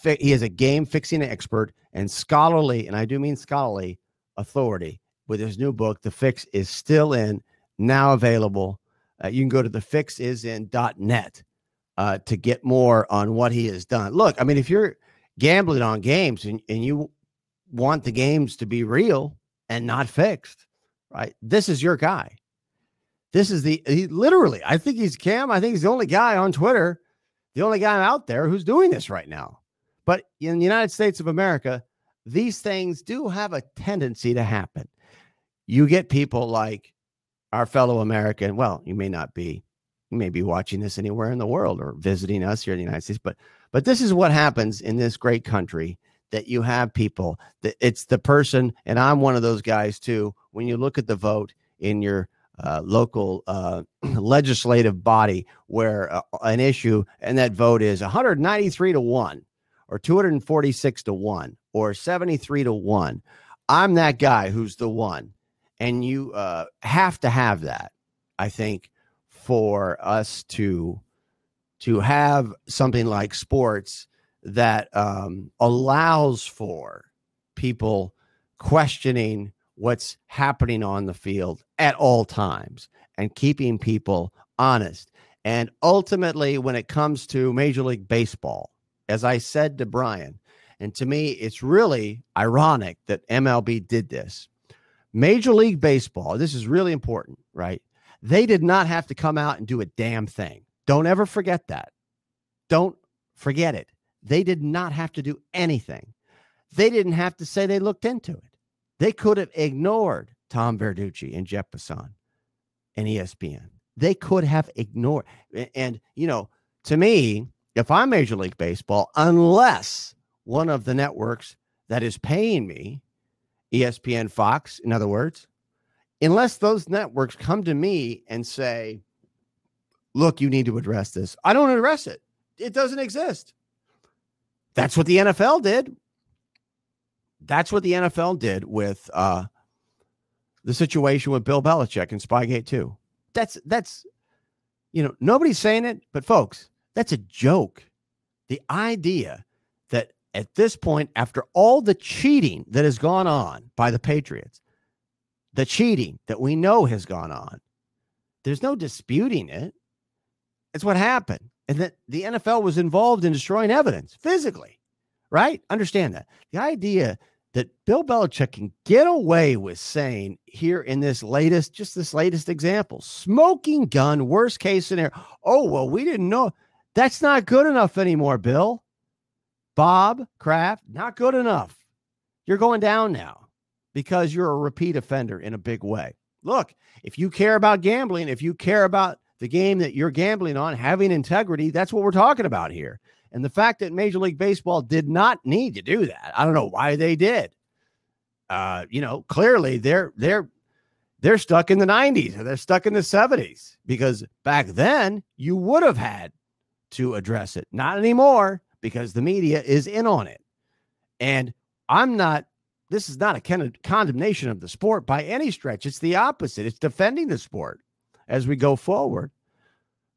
fixing expert and scholarly, and I do mean scholarly, authority with his new book. The Fix Is Still In, now available. You can go to thefixisin.net to get more on what he has done. Look, I mean, if you're gambling on games and you want the games to be real and not fixed, right? This is your guy. This is literally, I think he's the only guy on Twitter, the only guy out there who's doing this right now. But in the United States of America, these things do have a tendency to happen. You get people like our fellow American. Well, you may be watching this anywhere in the world or visiting us here in the United States, but this is what happens in this great country, that you have people that it's the person, and I'm one of those guys too. When you look at the vote in your local legislative body where an issue and that vote is 193-1 or 246-1 or 73-1. I'm that guy who's the one. And you have to have that, I think, for us to have something like sports that allows for people questioning what's happening on the field at all times and keeping people honest. And ultimately, when it comes to Major League Baseball, as I said to Brian, and to me, it's really ironic that MLB did this. Major League Baseball, this is really important, right? They did not have to come out and do a damn thing. Don't ever forget that. Don't forget it. They did not have to do anything. They didn't have to say they looked into it. They could have ignored Tom Verducci and Jeff Passan and ESPN. They could have ignored. And, you know, to me, if I'm Major League Baseball, unless one of the networks that is paying me, ESPN, Fox, in other words, unless those networks come to me and say, look, you need to address this, I don't address it. It doesn't exist. That's what the NFL did. That's what the NFL did with the situation with Bill Belichick and Spygate 2. That's, you know, nobody's saying it, but folks, that's a joke. The idea that at this point, after all the cheating that has gone on by the Patriots, the cheating that we know has gone on, there's no disputing it. It's what happened. And that the NFL was involved in destroying evidence physically, right? Understand that. The idea that Bill Belichick can get away with saying here in this latest example, smoking gun, worst case scenario. Oh, well, we didn't know. That's not good enough anymore, Bill. Bob Kraft, not good enough. You're going down now because you're a repeat offender in a big way. Look, if you care about gambling, if you care about the game that you're gambling on, having integrity, that's what we're talking about here. And the fact that Major League Baseball did not need to do that, I don't know why they did. You know, clearly they're stuck in the 90s or they're stuck in the 70s, because back then you would have had to address it. Not anymore, because the media is in on it. And this is not a condemnation of the sport by any stretch. It's the opposite. It's defending the sport as we go forward,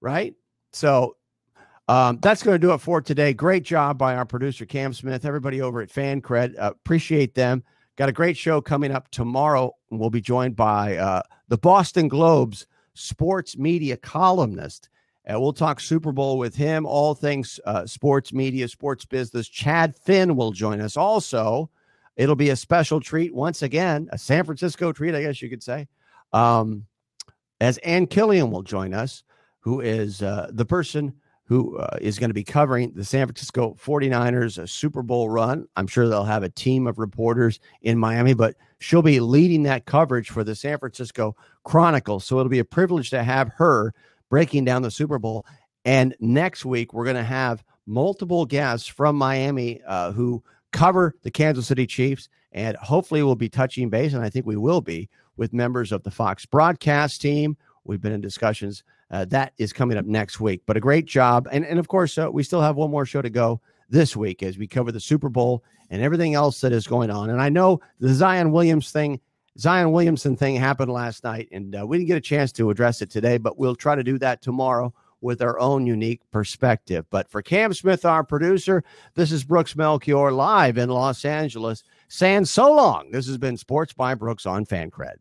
right? So that's going to do it for today. Great job by our producer, Cam Smith, everybody over at Fancred. Appreciate them. Got a great show coming up tomorrow. We'll be joined by the Boston Globe's sports media columnist. We'll talk Super Bowl with him, all things sports media, sports business. Chad Finn will join us. Also, it'll be a special treat once again, a San Francisco treat, I guess you could say, as Ann Killian will join us, who is the person who is going to be covering the San Francisco 49ers Super Bowl run. I'm sure they'll have a team of reporters in Miami, but she'll be leading that coverage for the San Francisco Chronicle. So it'll be a privilege to have her breaking down the Super Bowl. And next week, we're going to have multiple guests from Miami who cover the Kansas City Chiefs. And hopefully we'll be touching base, and I think we will be, with members of the Fox broadcast team. We've been in discussions. That is coming up next week. But a great job. And of course, we still have one more show to go this week as we cover the Super Bowl and everything else that is going on. And I know the Zion Williamson thing happened last night, and we didn't get a chance to address it today, but we'll try to do that tomorrow with our own unique perspective. But for Cam Smith, our producer, this is Brooks Melchior live in Los Angeles, saying so long. This has been Sports by Brooks on Fancred.